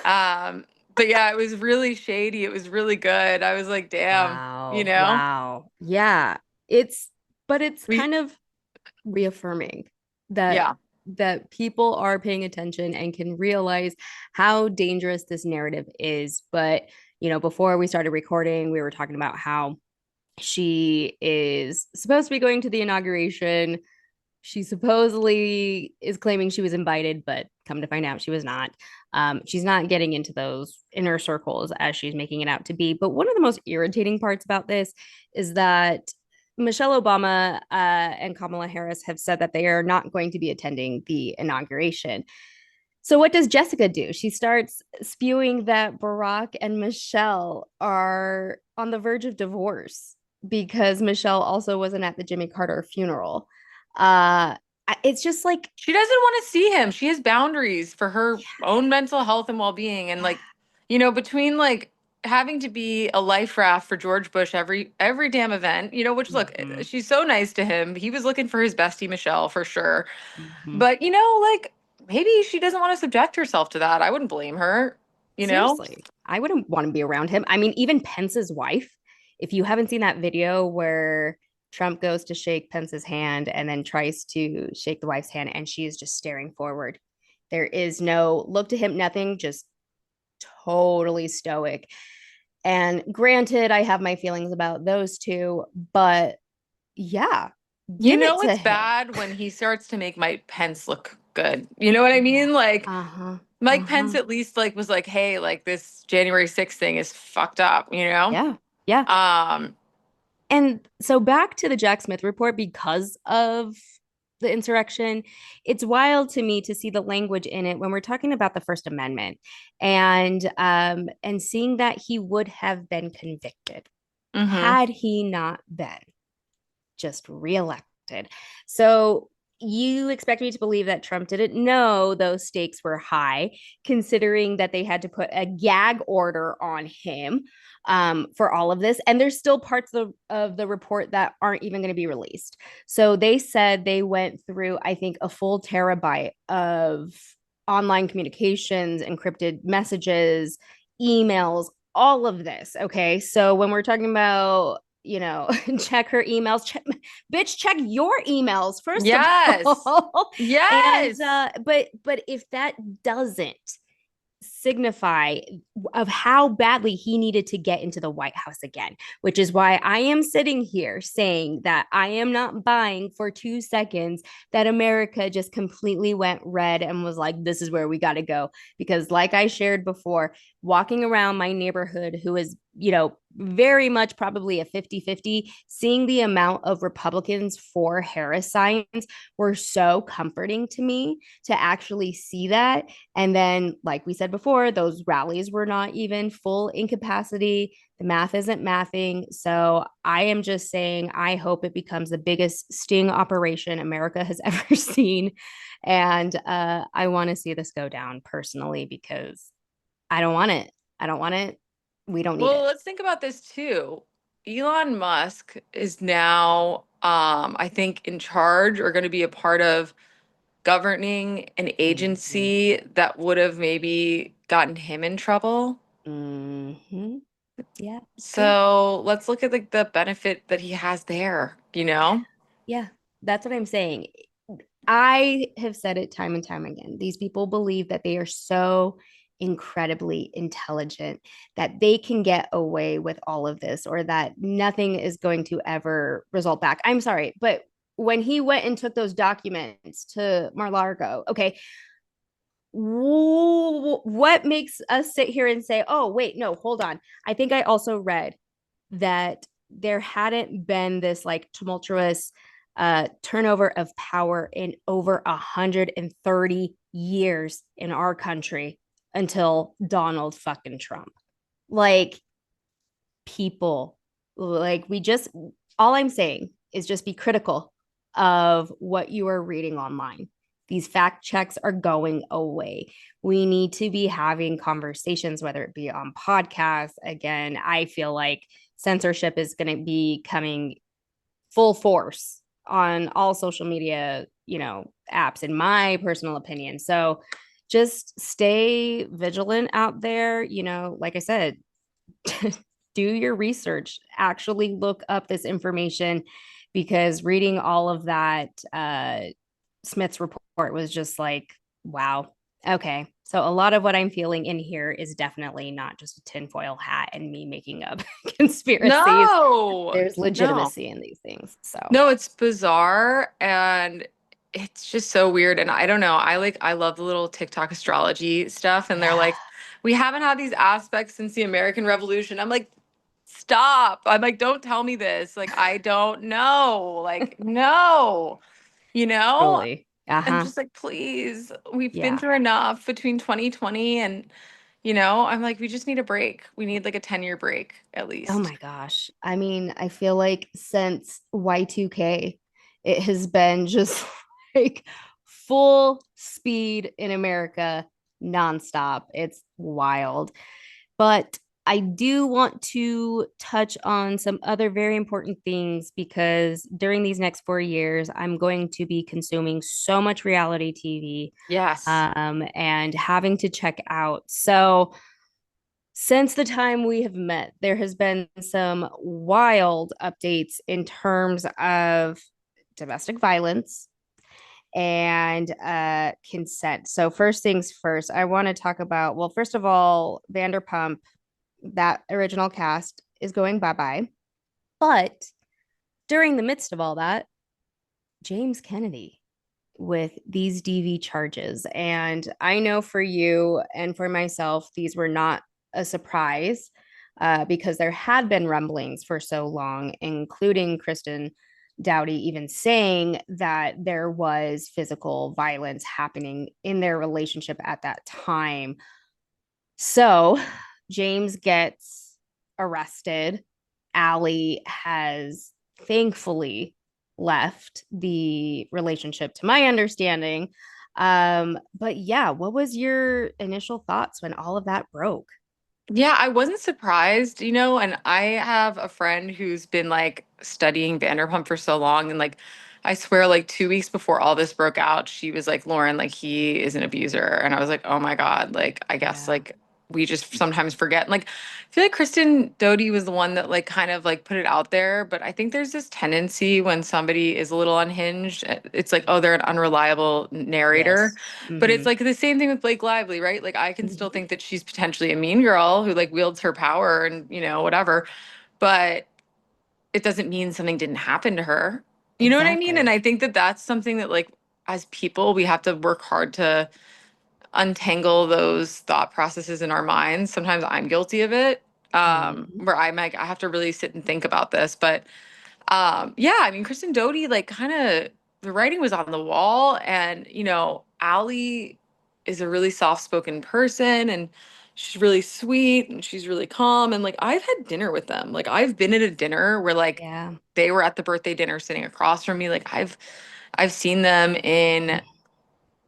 S2: Um, but yeah, it was really shady. It was really good. I was like, damn, you
S1: wow.
S2: know?
S1: Wow. Yeah. It's but it's
S2: We
S1: kind of reaffirming that
S2: yeah.
S1: people are paying attention and can realize how dangerous this narrative is. But, before we started recording, we were talking about how she is supposed to be going to the inauguration. She supposedly is claiming she was invited, but come to find out she was not. She's not getting into those inner circles as she's making it out to be. But one of the most irritating parts about this is that Michelle Obama and Kamala Harris have said that they are not going to be attending the inauguration. So, what does Jessica do? She starts spewing that Barack and Michelle are on the verge of divorce because Michelle also wasn't at the Jimmy Carter funeral. Uh, it's just like,
S2: She doesn't want to see him. She has boundaries for her own mental health and well-being. And
S1: yeah.
S2: like, between like having to be a life raft for George Bush every damn event, which look,
S1: Mm-hmm,
S2: she's so nice to him. He was looking for his bestie Michelle for sure.
S1: mm-hmm.
S2: But like maybe she doesn't want to subject herself to that. I wouldn't blame her, you know?
S1: Seriously, I wouldn't want to be around him. I mean, even Pence's wife, if you haven't seen that video where Trump goes to shake Pence's hand and then tries to shake the wife's hand and she is just staring forward. There is no look to him, nothing, just totally stoic. And granted, I have my feelings about those two, but yeah,
S2: You
S1: give it
S2: know
S1: to
S2: it's
S1: him.
S2: bad when he starts to make Mike Pence look good. You know what I
S1: Yeah.
S2: mean? Like
S1: Uh-huh.
S2: Mike Pence
S1: Uh-huh.
S2: at least like was like, hey, like this January 6th thing is fucked up, you know?
S1: Yeah. Yeah.
S2: Um,
S1: And so back to the Jack Smith report, because of the insurrection, it's wild to me to see the language in it when we're talking about the First Amendment and seeing that he would have been convicted
S2: mhm.
S1: had he not been just reelected. So you expect me to believe that Trump didn't know those stakes were high, considering that they had to put a gag order on him for all of this. And there's still parts of the report that aren't even going to be released. So they said they went through, I think, a full terabyte of online communications, encrypted messages, emails, all of this. Okay. So when we're talking about check her emails. Bitch, check your emails first of
S2: Yes.
S1: all. And
S2: Yes.
S1: but if that doesn't signify of how badly he needed to get into the White House again, which is why I am sitting here saying that I am not buying for 2 seconds that America just completely went red and was like, this is where we got to go. Because, like I shared before, walking around my neighborhood, who is, very much probably a 50-50, seeing the amount of Republicans for Harris signs were so comforting to me to actually see that. And then, like we said before, those rallies were not even full in capacity. The math isn't mathing. So I am just saying, I hope it becomes the biggest sting operation America has ever seen. And I want to see this go down personally because I don't want it. I don't want it. We don't need
S2: Well,
S1: it.
S2: let's think about this too. Elon Musk is now, I think, in charge or going to be a part of governing an
S1: Mm-hmm.
S2: agency that would have maybe gotten him in trouble.
S1: Mm-hmm. Yeah. Yeah.
S2: So let's look at like the benefit that he has there, you know?
S1: Yeah. That's what I'm saying. I have said it time and time again. These people believe that they are so incredibly intelligent that they can get away with all of this or that nothing is going to ever result back. I'm sorry, but when he went and took those documents to Mar-Largo, okay, what makes us sit here and say, oh, wait, no, hold on. I think I also read that there hadn't been this like tumultuous turnover of power in over 130 years in our country until Donald fucking Trump. Like, people, like, we just, all I'm saying is just be critical of what you are reading online These fact checks are going away. We need to be having conversations, whether it be on podcasts. Again, I feel like censorship is going to be coming full force on all social media, apps, in my personal opinion. So just stay vigilant out there. Like I said, do your research, actually look up this information, because reading all of that Smith's report was just like, wow. Okay. So a lot of what I'm feeling in here is definitely not just a tinfoil hat and me making up conspiracies.
S2: No,
S1: There's
S2: no.
S1: legitimacy in these things. So
S2: No, it's bizarre and it's just so weird. And I don't know. I love the little TikTok astrology stuff. And they're
S1: yeah,
S2: like, we haven't had these aspects since the American Revolution. I'm like, stop. I'm like, don't tell me this. Like, I don't know. Like, no, you know?
S1: totally.
S2: I'm
S1: Uh-huh.
S2: just like, please, we've been
S1: Yeah.
S2: through enough between 2020 and, I'm like, we just need a break. We need like a 10-year break at
S1: Oh
S2: least.
S1: my gosh. I mean, I feel like since Y2K, it has been just like full speed in America nonstop. It's wild. But I do want to touch on some other very important things, because during these next 4 years, I'm going to be consuming so much reality TV,
S2: Yes.
S1: and having to check out. So, since the time we have met, there has been some wild updates in terms of domestic violence and consent. So, first things first, I want to talk about, well, first of all, Vanderpump, that original cast is going bye bye. But during the midst of all that, James Kennedy with these DV charges. And I know for you and for myself, these were not a surprise, because there had been rumblings for so long, including Kristen Dowdy even saying that there was physical violence happening in their relationship at that time. So James gets arrested. Allie has thankfully left the relationship, to my understanding. But yeah, what was your initial thoughts when all of that broke?
S2: Yeah, I wasn't surprised, and I have a friend who's been like studying Vanderpump for so long. And like, I swear, like 2 weeks before all this broke out, she was like, Lauren, like, he is an abuser. And I was like, oh my God, like, I guess
S1: Yeah.
S2: like we just sometimes forget. And like, I feel like Kristen Doty was the one that like kind of like put it out there. But I think there's this tendency when somebody is a little unhinged, it's like, oh, they're an unreliable narrator.
S1: Yes.
S2: But it's
S1: Mm-hmm.
S2: like the same thing with Blake Lively, right? Like I can still
S1: Mm-hmm.
S2: think that she's potentially a mean girl who like wields her power and, whatever. But it doesn't mean something didn't happen to her. You know what I mean? And
S1: Exactly.
S2: I think that that's something that like as people we have to work hard to untangle those thought processes in our minds. Sometimes I'm guilty of it.
S1: Mm-hmm.
S2: Where I'm like I have to really sit and think about this, but yeah, I mean, Kristen Doty, like, kind of the writing was on the wall, and Allie is a really soft-spoken person, and she's really sweet, and she's really calm, and like, I've had dinner with them. Like, I've been at a dinner where like
S1: Yeah.
S2: they were at the birthday dinner sitting across from me. Like, I've seen them in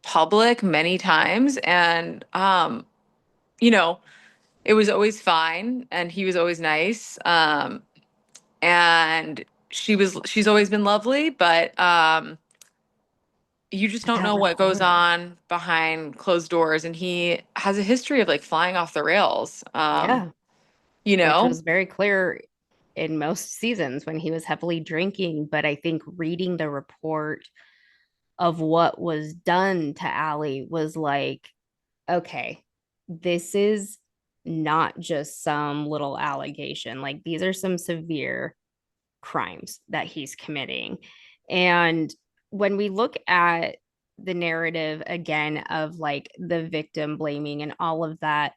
S2: public many times, and you know, it was always fine, and he was always nice. And she's always been lovely, but you just
S1: But
S2: don't
S1: that
S2: know what goes
S1: report.
S2: on behind closed doors, and he has a history of like flying off the rails.
S1: Yeah.
S2: You
S1: Which
S2: know
S1: was very clear in most seasons when he was heavily drinking. But I think reading the report of what was done to Allie was like, okay, this is not just some little allegation. Like, these are some severe crimes that he's committing. And when we look at the narrative again of like the victim blaming and all of that,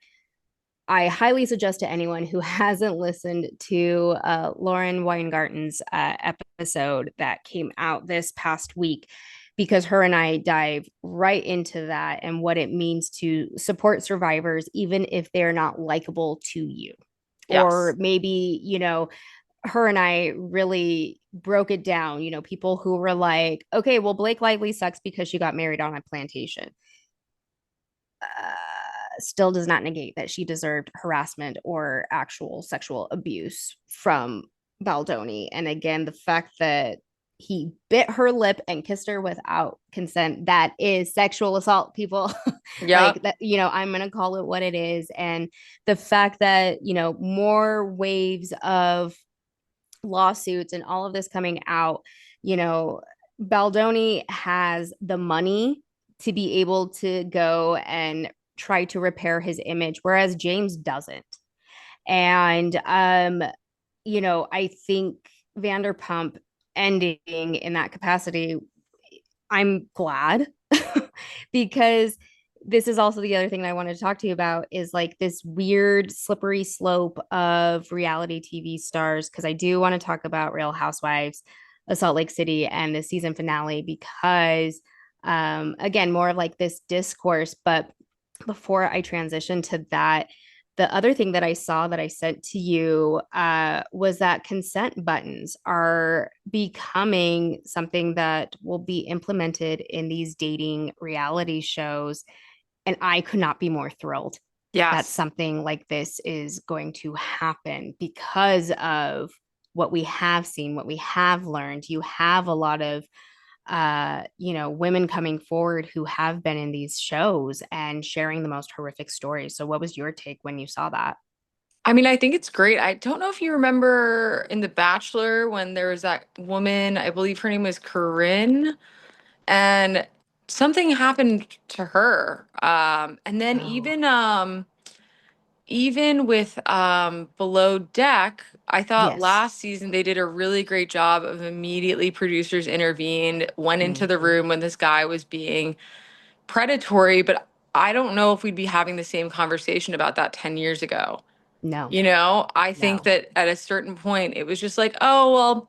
S1: I highly suggest to anyone who hasn't listened to Lauren Weingarten's episode that came out this past week, because her and I dive right into that and what it means to support survivors, even if they're not likable to you. Or
S2: yes.
S1: maybe, her and I really broke it down. You know, people who were like, okay, well, Blake Lively sucks because she got married on a plantation. Still does not negate that she deserved harassment or actual sexual abuse from Baldoni. And again, the fact that he bit her lip and kissed her without consent, that is sexual assault, people.
S2: Yep.
S1: Like that, you know, I'm going to call it what it is. And the fact that, you know, more waves of lawsuits and all of this coming out, you know, Baldoni has the money to be able to go and try to repair his image, whereas James doesn't. And you know, I think Vanderpump ending in that capacity, I'm glad because this is also the other thing that I wanted to talk to you about is like this weird slippery slope of reality TV stars. Cause I do want to talk about Real Housewives of Salt Lake City and the season finale because, again, more of like this discourse. But before I transition to that, the other thing that I saw that I sent to you was that consent buttons are becoming something that will be implemented in these dating reality shows. And I could not be more thrilled that
S2: Yes.
S1: something like this is going to happen because of what we have seen, what we have learned. You have a lot of you know, women coming forward who have been in these shows and sharing the most horrific stories. So what was your take when you saw that?
S2: I mean, I think it's great. I don't know if you remember in The Bachelor when there was that woman, I believe her name was Corinne, and something happened to her. And then
S1: Oh,
S2: even with Below Deck, I thought
S1: yes.
S2: last season they did a really great job of immediately producers intervened, went into the
S1: Mm-hmm.
S2: room when this guy was being predatory, but I don't know if we'd be having the same conversation about that 10 years ago.
S1: No,
S2: You know, I think
S1: no.
S2: that at a certain point it was just like, oh, well,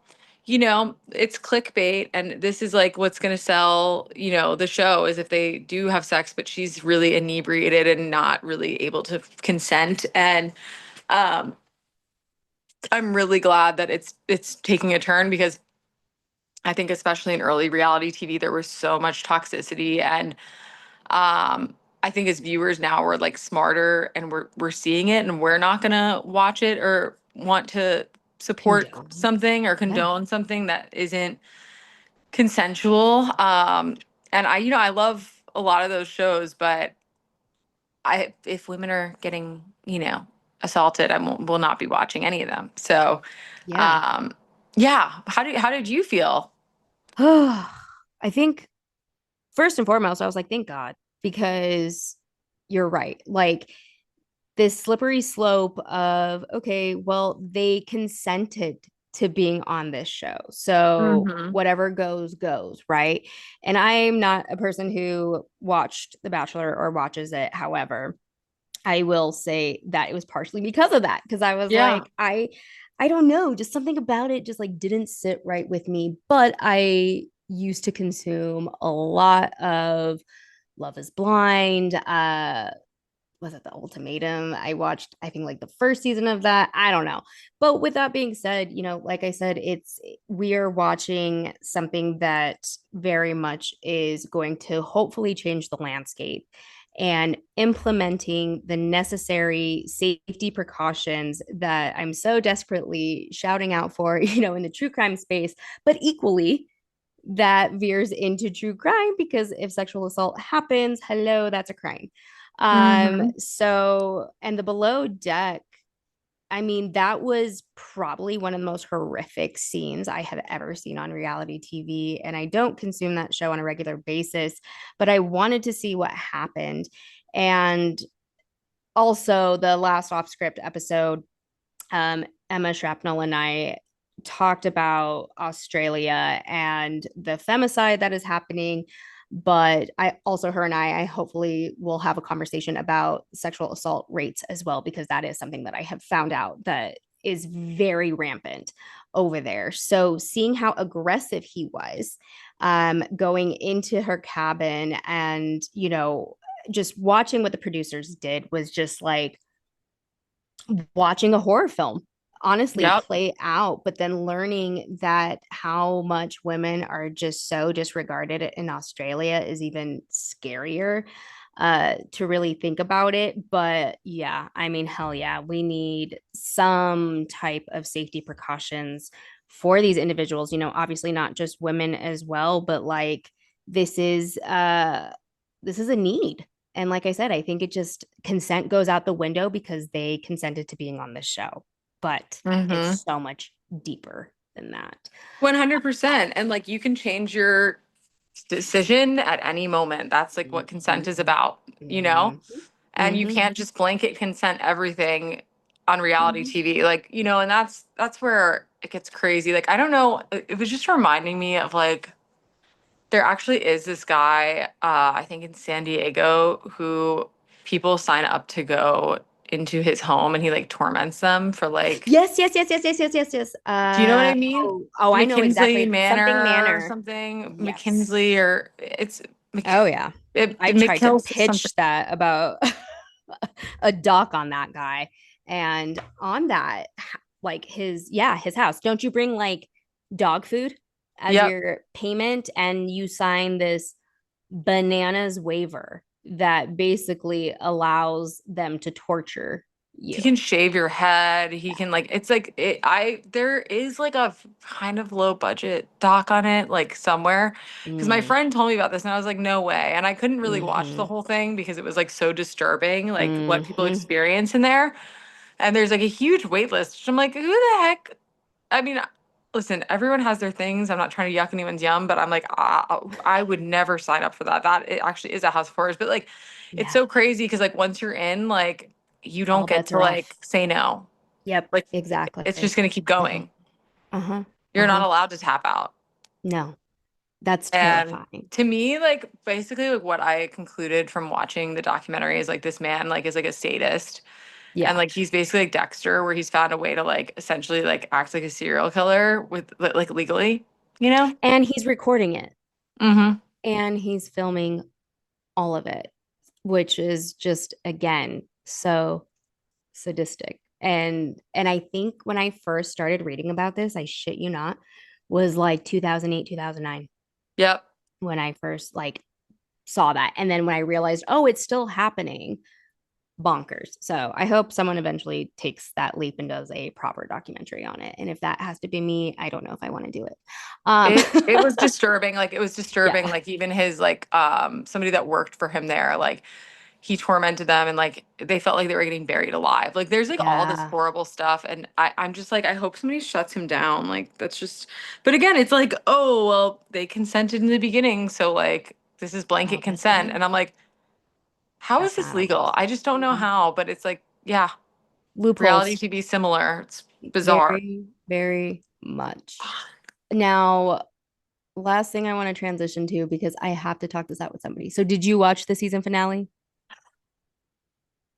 S2: it's clickbait and this is like what's going to sell, the show is if they do have sex, but she's really inebriated and not really able to consent. And um I'm really glad that it's taking a turn because I think especially in early reality TV there was so much toxicity and I think as viewers now we're like smarter and we're seeing it and we're not gonna watch it or want to support
S1: Condone.
S2: something or
S1: Yeah.
S2: condone something that isn't consensual. And I love a lot of those shows, but I if women are getting, assaulted, will not be watching any of them. So
S1: Yeah.
S2: um yeah, how did you feel?
S1: I think first and foremost, I was like, thank God, because you're right. Like this slippery slope of, okay, well, they consented to being on this show. So
S2: Hmm.
S1: whatever goes, goes, right? And I'm not a person who watched The Bachelor or watches it. However, I will say that it was partially because of that. Because I was
S2: Yeah.
S1: like, I don't know, just something about it just like didn't sit right with me. But I used to consume a lot of Love is Blind, was it The Ultimatum? I watched, I think, like the first season of that. I don't know. But with that being said, you know, like I said, we are watching something that very much is going to hopefully change the landscape and implementing the necessary safety precautions that I'm so desperately shouting out for, you know, in the true crime space, but equally that veers into true crime because if sexual assault happens, hello, that's a crime.
S2: Hmm.
S1: So and the Below Deck, I mean, that was probably one of the most horrific scenes I have ever seen on reality TV. And I don't consume that show on a regular basis, but I wanted to see what happened. And also the last off script episode, Emma Shrapnel and I talked about Australia and the femicide that is happening. But I also, her and I hopefully will have a conversation about sexual assault rates as well, because that is something that I have found out that is very rampant over there. So seeing how aggressive he was going into her cabin and, you know, just watching what the producers did was just like watching a horror film honestly
S2: Yep.
S1: play out, but then learning that how much women are just so disregarded in Australia is even scarier to really think about it. But yeah, I mean, hell yeah, we need some type of safety precautions for these individuals, obviously not just women as well, but like this is this is a need. And like I said, I think it just consent goes out the window because they consented to being on this show, but
S2: Mm-hmm.
S1: it's so much deeper than that.
S2: 100%. And like you can change your decision at any moment. That's like what consent
S1: Mhm.
S2: is about, you know?
S1: Mhm.
S2: And you
S1: Mhm.
S2: can't just blanket consent everything on reality
S1: Mhm.
S2: TV. Like, and that's where it gets crazy. Like, I don't know, it was just reminding me of like there actually is this guy, I think in San Diego, who people sign up to go into his home and he like torments them for like,
S1: Yes, yes, yes, yes, yes, yes, yes, yes.
S2: do you know what I mean?
S1: I know
S2: McKinsley
S1: exactly. Something
S2: Manor or
S1: Manor.
S2: something,
S1: Yes.
S2: McKinsley or it's
S1: Oh yeah. I tried to
S2: McKills something.
S1: pitch that about a doc on that guy. And on that, like his house. Don't you bring like dog food as
S2: Yep.
S1: your payment and you sign this bananas waiver that basically allows them to torture
S2: He
S1: you.
S2: can shave your head. He can like it's like there is like a kind of low budget doc on it like somewhere because my
S1: Mm,
S2: friend told me about this and I was like no way and I couldn't really watch the
S1: mm-hmm,
S2: whole thing because it was like so disturbing like what people
S1: mm-hmm.
S2: experience in there and there's like a huge wait list. I'm like who the heck. I mean, listen, everyone has their things. I'm not trying to yuck anyone's yum, but I'm like, I would never sign up for that. That it actually is a house of horrors. But like, it's
S1: Yeah,
S2: so crazy because like once you're in, like you don't
S1: all
S2: get
S1: bets
S2: to
S1: are
S2: like
S1: off.
S2: say no.
S1: Yep,
S2: Like it's just
S1: exactly.
S2: gonna keep
S1: Uh-huh,
S2: going.
S1: uh-huh,
S2: You're not
S1: uh-huh.
S2: allowed to tap out.
S1: No, that's
S2: And
S1: terrifying.
S2: to me, like basically like what I concluded from watching the documentary is like this man like is like a sadist and
S1: Yeah.
S2: like he's basically like Dexter, where he's found a way to like essentially like act like a serial killer with like legally, you know?
S1: And he's recording it
S2: Mm-hmm.
S1: and he's filming all of it, which is just again so sadistic. And I think when I first started reading about this, I shit you not, was like 2008, 2009
S2: Yep.
S1: when I first like saw that. And then when I realized, oh, it's still happening, bonkers. So I hope someone eventually takes that leap and does a proper documentary on it. And if that has to be me, I don't know if I want to do it.
S2: It was disturbing. Like it was disturbing.
S1: Yeah.
S2: Like even his like somebody that worked for him there, like he tormented them and like they felt like they were getting buried alive. Like there's like all this
S1: Yeah.
S2: horrible stuff. And I'm just like, I hope somebody shuts him down. Like that's just but again, it's like, oh well, they consented in the beginning, so like this is blanket
S1: All bets are
S2: consent.
S1: off.
S2: And I'm like, how is
S1: That's
S2: this
S1: not okay.
S2: legal? I just don't know
S1: Mhm.
S2: how, but it's like, yeah, reality
S1: Loopholes.
S2: TV similar. It's bizarre.
S1: Very, very much. Now, last thing I want to transition to because I have to talk this out with somebody. So, did you watch the season finale?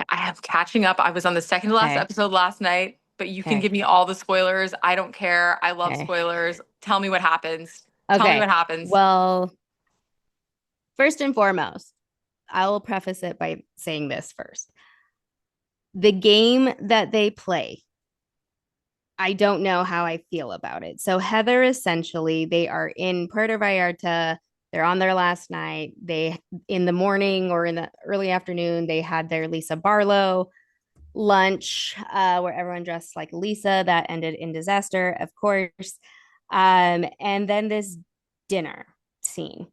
S2: I am catching up. I was on the second to last
S1: Okay.
S2: episode last night, but you can
S1: Okay.
S2: give me all the spoilers. I don't care. I love
S1: Okay.
S2: spoilers. Tell me what happens. Tell me
S1: Okay.
S2: what happens.
S1: Well, first and foremost, I will preface it by saying this first. The game that they play, I don't know how I feel about it. So Heather essentially, they are in Puerto Vallarta. They're on their last night. They in the morning or in the early afternoon, they had their Lisa Barlow lunch where everyone dressed like Lisa. That ended in disaster, of course. And then this dinner scene.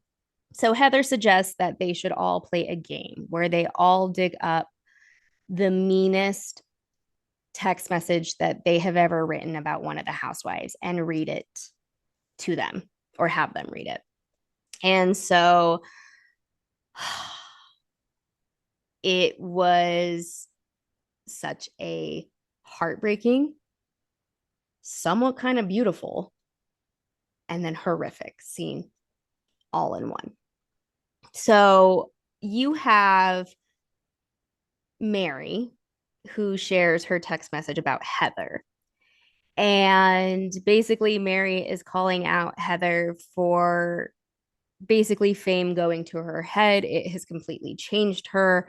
S1: So Heather suggests that they should all play a game where they all dig up the meanest text message that they have ever written about one of the housewives and read it to them or have them read it. And so it was such a heartbreaking, somewhat kind of beautiful, and then horrific scene all in one. So you have Mary, who shares her text message about Heather. And basically, Mary is calling out Heather for basically fame going to her head. It has completely changed her.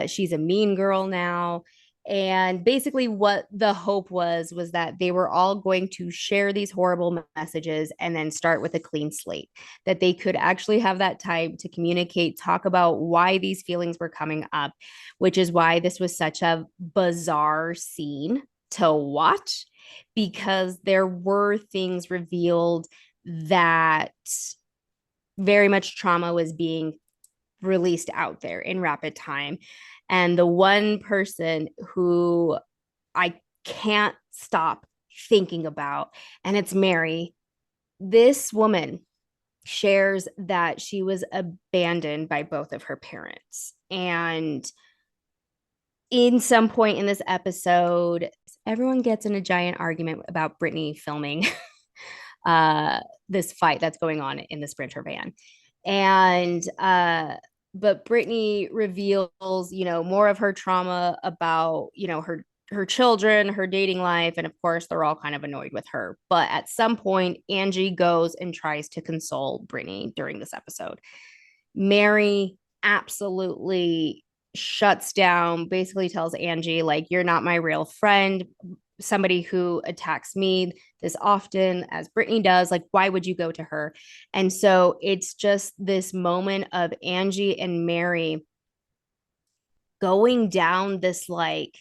S1: She's a mean girl now. And basically what the hope was that they were all going to share these horrible messages and then start with a clean slate, that they could actually have that time to communicate, talk about why these feelings were coming up, which is why this was such a bizarre scene to watch, because there were things revealed that very much trauma was being released out there in rapid time. And the one person who I can't stop thinking about, and it's Mary. This woman shares that she was abandoned by both of her parents. And in some point in this episode, everyone gets in a giant argument about Brittany filming uh, this fight that's going on in the Sprinter van. And but Brittany reveals, more of her trauma about, her children, her dating life, and of course they're all kind of annoyed with her. But at some point, Angie goes and tries to console Brittany during this episode. Mary absolutely shuts down, basically tells Angie, like, you're not my real friend, somebody who attacks me this often as Brittany does. Like, why would you go to her? And so it's just this moment of Angie and Mary going down this, like,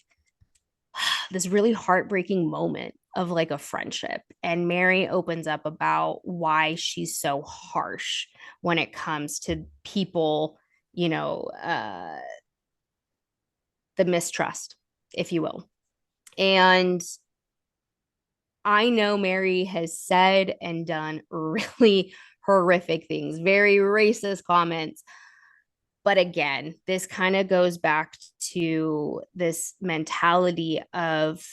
S1: this really heartbreaking moment of like a friendship. And Mary opens up about why she's so harsh when it comes to people, you know, uh, the mistrust, if you will. And I know Mary has said and done really horrific things, very racist comments. But again, this kind of goes back to this mentality of,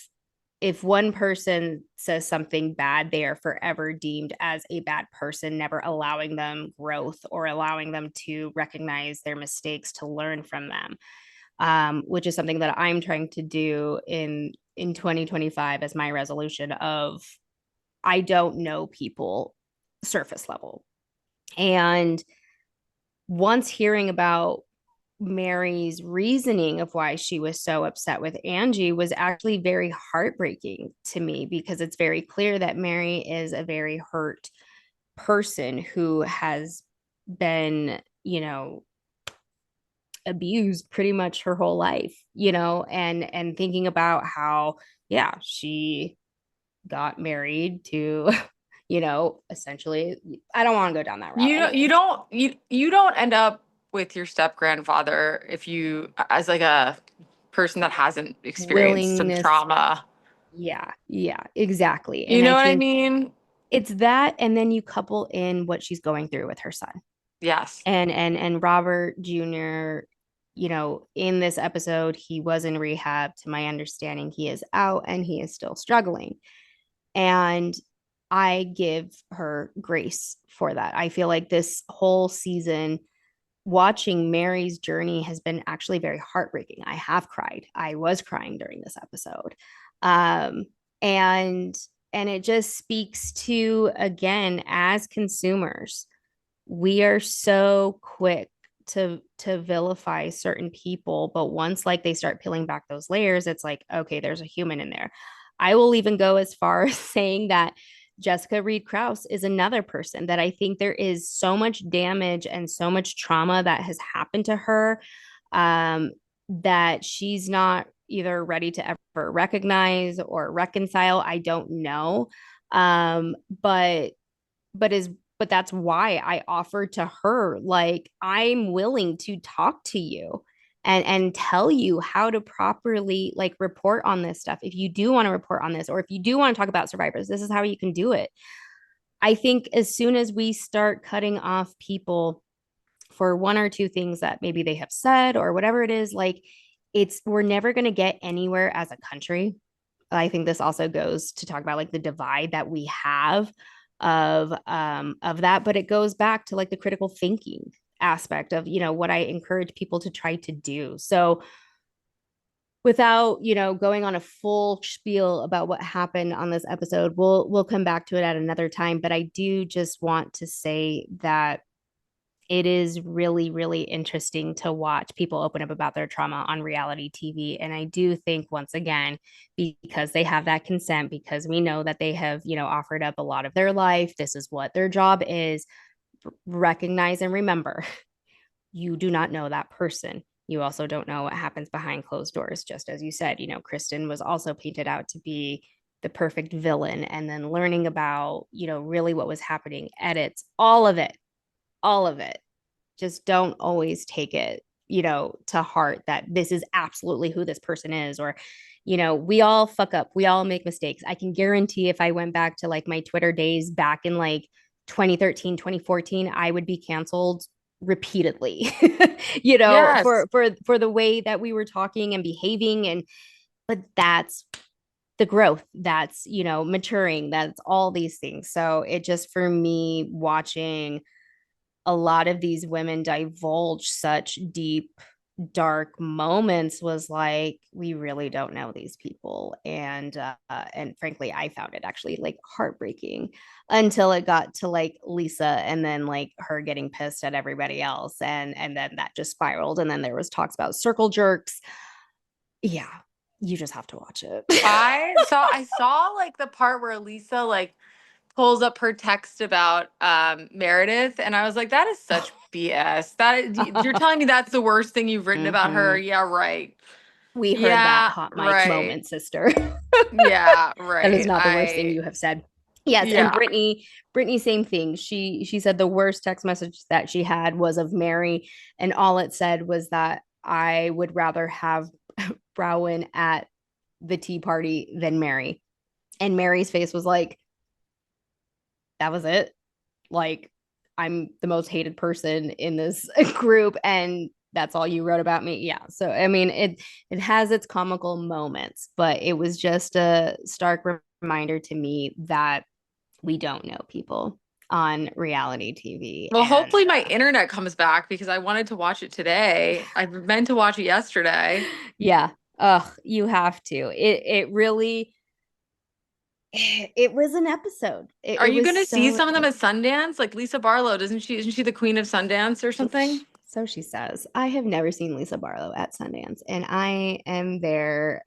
S1: if one person says something bad, they are forever deemed as a bad person, never allowing them growth or allowing them to recognize their mistakes, to learn from them, which is something that I'm trying to do in 2025 as my resolution of, I don't know people surface level. And once hearing about Mary's reasoning of why she was so upset with Angie was actually very heartbreaking to me, because it's very clear that Mary is a very hurt person who has been, abused pretty much her whole life, and thinking about how, yeah, she got married to essentially, I don't want to go down that route
S2: You
S1: anyway.
S2: don't you don't end up with your step grandfather if you, as like a person that hasn't experienced some
S1: Willingness,
S2: trauma.
S1: yeah, exactly.
S2: You
S1: And I
S2: know what I
S1: think
S2: mean?
S1: it's that, and then you couple in what she's going through with her son,
S2: Yes.
S1: and Robert Jr. In this episode, he was in rehab. To my understanding, he is out and he is still struggling. And I give her grace for that. I feel like this whole season, watching Mary's journey has been actually very heartbreaking. I have cried. I was crying during this episode. Um, and it just speaks to, again, as consumers, we are so quick to vilify certain people, but once, like, they start peeling back those layers, it's like, okay, there's a human in there. I will even go as far as saying that Jessica Reed Krause is another person that I think there is so much damage and so much trauma that has happened to her, um, that she's not either ready to ever recognize or reconcile. I don't know. Um, but is but that's why I offered to her, like, I'm willing to talk to you and tell you how to properly, like, report on this stuff. If you do want to report on this, or if you do want to talk about survivors, this is how you can do it. I think as soon as we start cutting off people for one or two things that maybe they have said or whatever it is, like, we're never going to get anywhere as a country. I think this also goes to talk about, like, the divide that we have of that, but it goes back to, like, the critical thinking aspect of, what I encourage people to try to do. So without, going on a full spiel about what happened on this episode, we'll come back to it at another time, but I do just want to say that it is really, really interesting to watch people open up about their trauma on reality TV. And I do think, once again, because they have that consent, because we know that they have, offered up a lot of their life, this is what their job is, recognize and remember, you do not know that person. You also don't know what happens behind closed doors. Just as you said, Kristen was also painted out to be the perfect villain. And then learning about, really what was happening, edits, all of it. Just don't always take it, to heart that this is absolutely who this person is. Or, we all fuck up, we all make mistakes. I can guarantee if I went back to like my Twitter days back in like 2013, 2014, I would be canceled repeatedly,
S2: Yes.
S1: for the way that we were talking and behaving. And but that's the growth, that's, maturing, that's all these things. So it just, for me, watching a lot of these women divulge such deep, dark moments, was like, we really don't know these people. And frankly, I found it actually like heartbreaking until it got to like Lisa, and then like her getting pissed at everybody else, and then that just spiraled, and then there was talks about circle jerks. Yeah, you just have to watch it.
S2: I saw like the part where Lisa like pulls up her text about Meredith, and I was like, that is such BS. You're telling me that's the worst thing you've written about her?
S1: Mm-hmm.
S2: Yeah, right.
S1: We heard that
S2: Yeah,
S1: hot mic
S2: right.
S1: moment, sister.
S2: Yeah,
S1: That is
S2: right.
S1: not the worst thing
S2: I
S1: you have said. Yes, and
S2: yeah.
S1: Brittany, same thing. She said the worst text message that she had was of Mary, and all it said was that I would rather have Browen at the tea party than Mary. And Mary's face was like, that was it. Like, I'm the most hated person in this group, and that's all you wrote about me. Yeah. So I mean, it has its comical moments, but it was just a stark reminder to me that we don't know people on reality TV.
S2: Well,
S1: And
S2: hopefully my internet comes back because I wanted to watch it today. I meant to watch it yesterday.
S1: yeah, you have to. It really, it was an episode.
S2: Are
S1: It
S2: you
S1: was
S2: going to see
S1: so
S2: some of them at Sundance? Like Lisa Barlow, doesn't she? Isn't she the queen of Sundance or something?
S1: so she says. I have never seen Lisa Barlow at Sundance, and I am there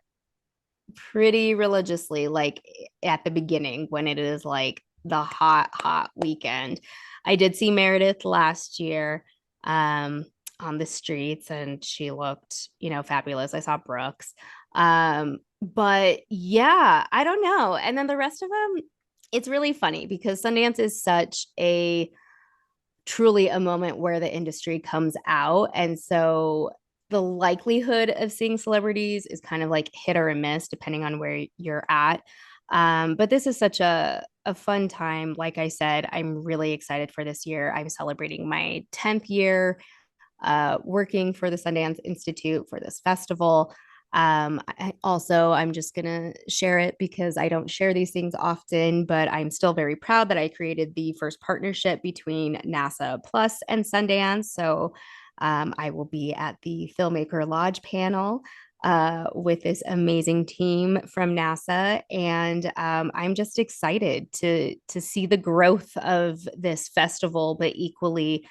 S1: pretty religiously, like at the beginning when it is like the hot weekend. I did see Meredith last year, um on the streets, and she looked, fabulous. I saw Brooks. But yeah, I don't know. And then the rest of them, it's really funny because Sundance is such a truly a moment where the industry comes out. And so the likelihood of seeing celebrities is kind of like hit or miss depending on where you're at. But this is such a fun time. Like I said, I'm really excited for this year. I'm celebrating my 10th year working for the Sundance Institute for this festival. I'm just going to share it because I don't share these things often, but I'm still very proud that I created the first partnership between NASA Plus and Sundance. So I will be at the Filmmaker Lodge panel with this amazing team from NASA, and I'm just excited to see the growth of this festival, but equally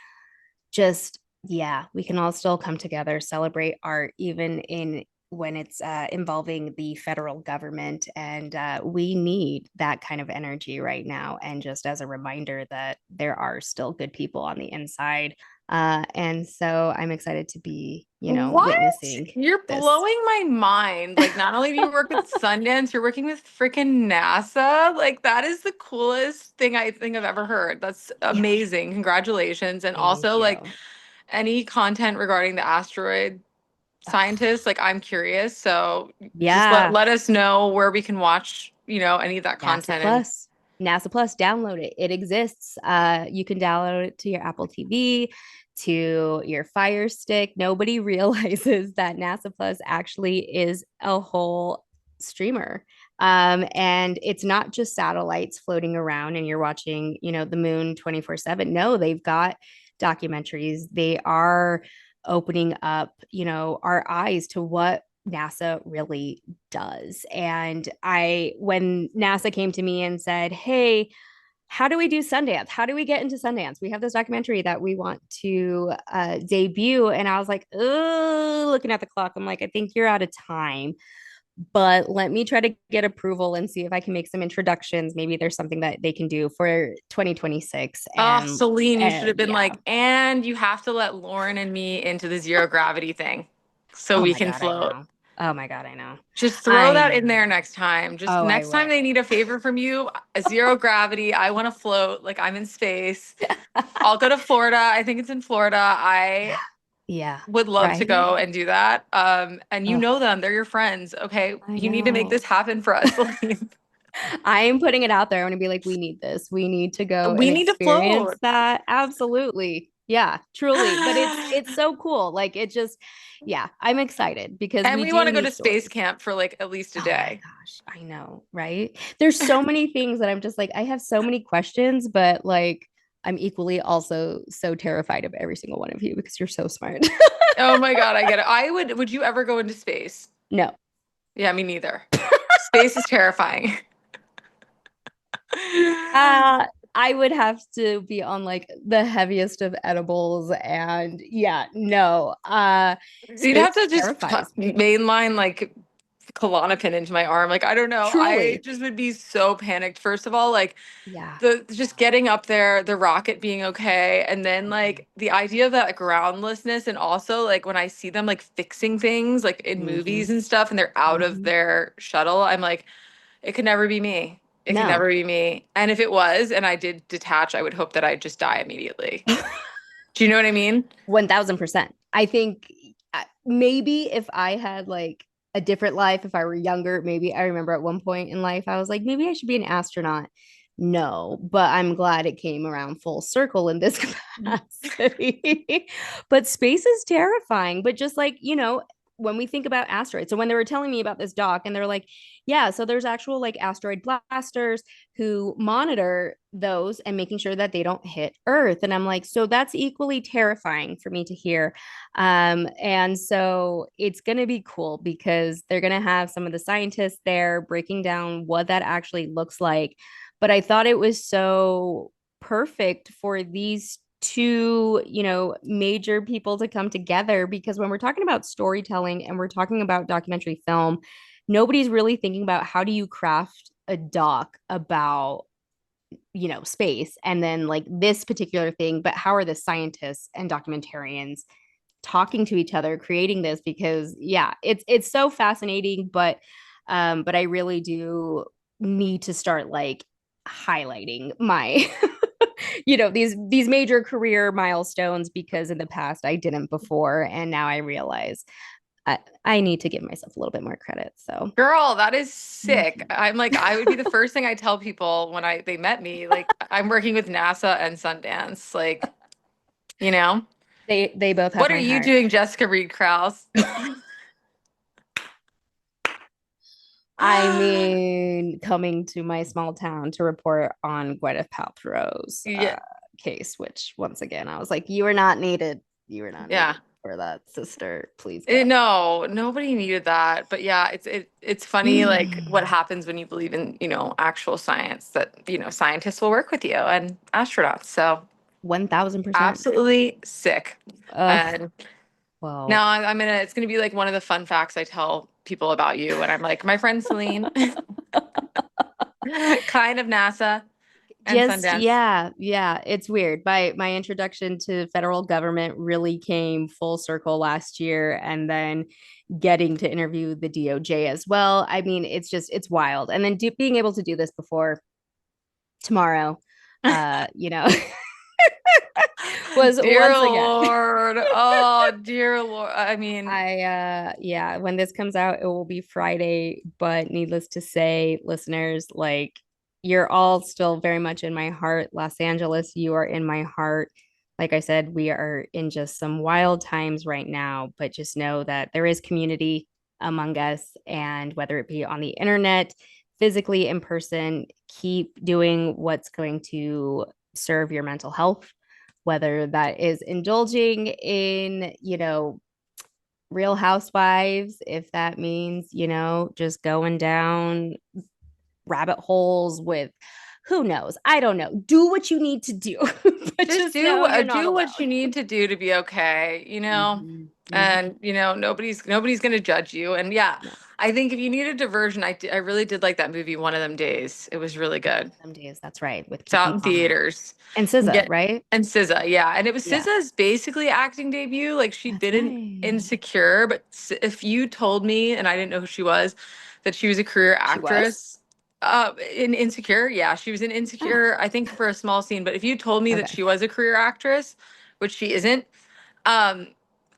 S1: just, yeah, we can all still come together, celebrate art, even in when it's involving the federal government. And we need that kind of energy right now. And just as a reminder that there are still good people on the inside. And so I'm excited to be,
S2: What?
S1: witnessing
S2: You're
S1: this.
S2: blowing my mind. Like, not only do you work with Sundance, you're working with freaking NASA. Like, that is the coolest thing I think I've ever heard. That's
S1: Yeah,
S2: amazing. Congratulations. And
S1: thank
S2: also, like,
S1: you.
S2: any content regarding the asteroid scientists, like, I'm curious. So just let
S1: Yeah,
S2: let us know where we can watch, any of that
S1: NASA
S2: content. And
S1: Plus. NASA Plus, download it. It exists. You can download it to your Apple TV, to your Fire Stick. Nobody realizes that NASA Plus actually is a whole streamer. And it's not just satellites floating around and you're watching, the moon 24/7. No, they've got documentaries. They are opening up, our eyes to what NASA really does. And when NASA came to me and said, "Hey, how do we do Sundance? How do we get into Sundance? We have this documentary that we want to debut. And I was like, oh, looking at the clock, I'm like, I think you're out of time, but let me try to get approval and see if I can make some introductions. Maybe there's something that they can do for 2026.
S2: Oh,
S1: And
S2: Celene, you should have been
S1: yeah.
S2: like, and you have to let Lauren and me into the zero gravity thing so
S1: Oh
S2: we
S1: my
S2: can
S1: God, I
S2: float.
S1: know. Oh my God, I know.
S2: Just throw
S1: I
S2: that in
S1: know.
S2: there next time. Just
S1: Oh, I
S2: next time
S1: will.
S2: they need a favor from you, a zero gravity. I want to float like I'm in space. I'll go to Florida. I think it's in Florida. I
S1: Yeah,
S2: would love to
S1: right?
S2: go and do that. And you
S1: Oh,
S2: know them, they're your friends. Okay,
S1: I
S2: you need to make
S1: know.
S2: this happen for us. Celine.
S1: I am putting it out there. I'm going to be like, we need this. We need to go and
S2: We need to
S1: experience
S2: float.
S1: that. Absolutely. Yeah, truly. But it's so cool. Like it just, yeah, I'm excited because
S2: And
S1: we
S2: we want
S1: do
S2: to go
S1: need
S2: to space
S1: stories.
S2: camp for like at least a
S1: Oh my
S2: day.
S1: gosh, I know, right? There's so many things that I'm just like, I have so many questions, but like I'm equally also so terrified of every single one of you because you're so smart.
S2: Oh my God, I get it. Would you ever go into space?
S1: No.
S2: Yeah, me neither. Space is terrifying.
S1: I would have to be on like the heaviest of edibles and yeah, no.
S2: You'd
S1: Space
S2: have to just
S1: terrifies me.
S2: mainline like Klonopin into my arm. Like, I don't know. I
S1: Truly.
S2: just would be so panicked. First of all, like
S1: Yeah.
S2: the just getting up there, the rocket being okay, and then like the idea of that groundlessness, and also like when I see them like fixing things like in
S1: Mm-hmm.
S2: movies and stuff, and they're out of
S1: Mm-hmm.
S2: their shuttle, I'm like, it could never be me. It could
S1: No.
S2: never be me. And if it was, and I did detach, I would hope that I'd just die immediately. Do you know what I mean?
S1: 1000%. I think maybe if I had like a different life, if I were younger, maybe I remember at one point in life, I was like, maybe I should be an astronaut. No, but I'm glad it came around full circle in this capacity. But space is terrifying. But just like, when we think about asteroids, so when they were telling me about this doc, and they're like, yeah, so there's actual like asteroid blasters who monitor those and making sure that they don't hit Earth. And I'm like, so that's equally terrifying for me to hear. And so it's going to be cool because they're going to have some of the scientists there breaking down what that actually looks like. But I thought it was so perfect for these two, major people to come together because when we're talking about storytelling and we're talking about documentary film, nobody's really thinking about how do you craft a doc about space and then like this particular thing, but how are the scientists and documentarians talking to each other creating this? Because yeah, it's so fascinating, but I really do need to start like highlighting my these major career milestones because in the past I didn't before and now I realize I need to give myself a little bit more credit. So
S2: Girl, that is sick. I'm like, I would be the first thing I tell people when they met me. Like, I'm working with NASA and Sundance. Like, you know,
S1: they both have
S2: what are
S1: my
S2: you
S1: heart.
S2: doing, Jessica Reed Krause?
S1: I mean, coming to my small town to report on Gwyneth Paltrow's
S2: Yeah,
S1: case, which once again, I was like, you are not needed. You are not
S2: yeah.
S1: needed for that, sister. Please go.
S2: No, nobody needed that. But yeah, it's funny like what happens when you believe in, actual science that, scientists will work with you and astronauts. So
S1: 1000%.
S2: absolutely sick.
S1: Ugh,
S2: And
S1: well,
S2: now it's gonna be like one of the fun facts I tell people about you. And I'm like, my friend Celene, kind of NASA and
S1: just
S2: Sundance.
S1: yeah, it's weird. My introduction to federal government really came full circle last year, and then getting to interview the DOJ as well. I mean, it's wild. And then being able to do this before tomorrow, you know, was
S2: Dear
S1: once again.
S2: Lord. Oh, dear Lord. I mean,
S1: Yeah, when this comes out, it will be Friday, but needless to say, listeners, like you're all still very much in my heart. Los Angeles, you are in my heart. Like I said, we are in just some wild times right now, but just know that there is community among us. And whether it be on the internet, physically in person, keep doing what's going to serve your mental health, whether that is indulging in, Real Housewives, if that means, just going down rabbit holes with Who knows? I don't know. Do what you need to do, but
S2: Just
S1: just know you're not
S2: do what you
S1: alone.
S2: need to do to be okay, you know?
S1: Mhm, mhm.
S2: And nobody's going to judge you. And yeah,
S1: No,
S2: I think if you need a diversion, I really did like that movie One of Them Days. It was really
S1: one
S2: good.
S1: of them days. That's right, with
S2: It's out
S1: Kiki
S2: in
S1: Palmer
S2: theaters.
S1: and SZA,
S2: Get
S1: right?
S2: and SZA, yeah. And it was
S1: Yeah,
S2: SZA's basically acting debut. Like she'd
S1: that's
S2: been in
S1: right.
S2: Insecure, but if you told me and I didn't know who she was, that she was a career
S1: She was.
S2: actress, in Insecure, yeah, she was in
S1: Oh,
S2: Insecure, I think for a small scene. But if you told me that
S1: okay.
S2: she was a career actress, which she isn't, um,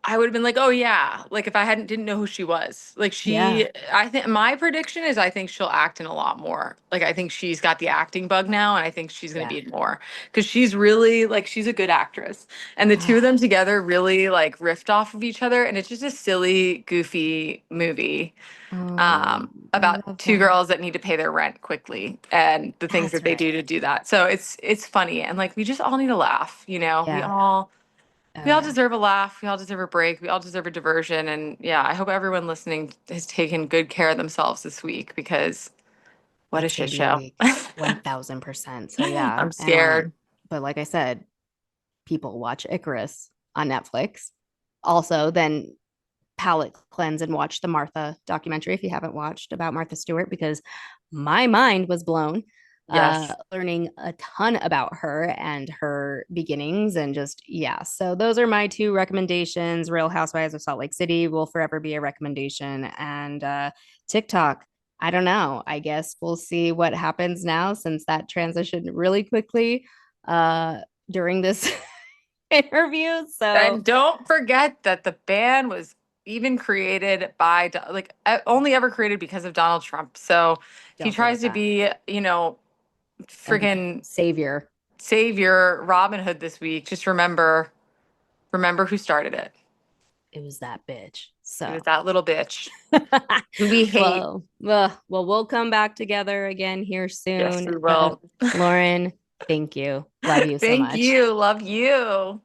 S2: I would have been like, oh yeah. Like if I hadn't didn't know who she was. Like
S1: Yeah,
S2: I think my prediction is I think she'll act in a lot more. Like I think she's got the acting bug now and I think she's gonna
S1: yeah.
S2: be in more. Cause she's really like she's a good actress. And the two of them together really like riffed off of each other. And it's just a silly, goofy movie
S1: Oh, I
S2: about
S1: love
S2: two
S1: that.
S2: girls that need to pay their rent quickly and the things
S1: That's
S2: that they
S1: right.
S2: do to do that. So it's funny and like we just all need to laugh, you know.
S1: Yeah. Oh
S2: We all
S1: yeah.
S2: deserve a laugh. We all deserve a break. We all deserve a diversion. And yeah, I hope everyone listening has taken good care of themselves this week because what a
S1: It's
S2: shit
S1: gonna be a
S2: show.
S1: week. 1000%. So yeah.
S2: I'm
S1: And
S2: scared.
S1: but like I said, people watch Icarus on Netflix. Also, then palate cleanse and watch the Martha documentary if you haven't watched about Martha Stewart, because my mind was blown
S2: Yes.
S1: learning a ton about her and her beginnings. And just, yeah. So those are my two recommendations. Real Housewives of Salt Lake City will forever be a recommendation. And TikTok, I don't know. I guess we'll see what happens now since that transitioned really quickly uh, during this interview. So
S2: And don't forget that the ban was even created by, like, only ever created because of Donald Trump. So if he
S1: don't forget
S2: tries to
S1: that.
S2: be,
S1: A
S2: friggin'
S1: savior.
S2: savior Robin Hood this week, just remember who started it.
S1: It was that bitch.
S2: It was
S1: So,
S2: that little bitch who we hate.
S1: we'll come back together again here
S2: Yes,
S1: soon.
S2: we will.
S1: Lauren, thank you. Love you so
S2: Thank
S1: much.
S2: you. Love you.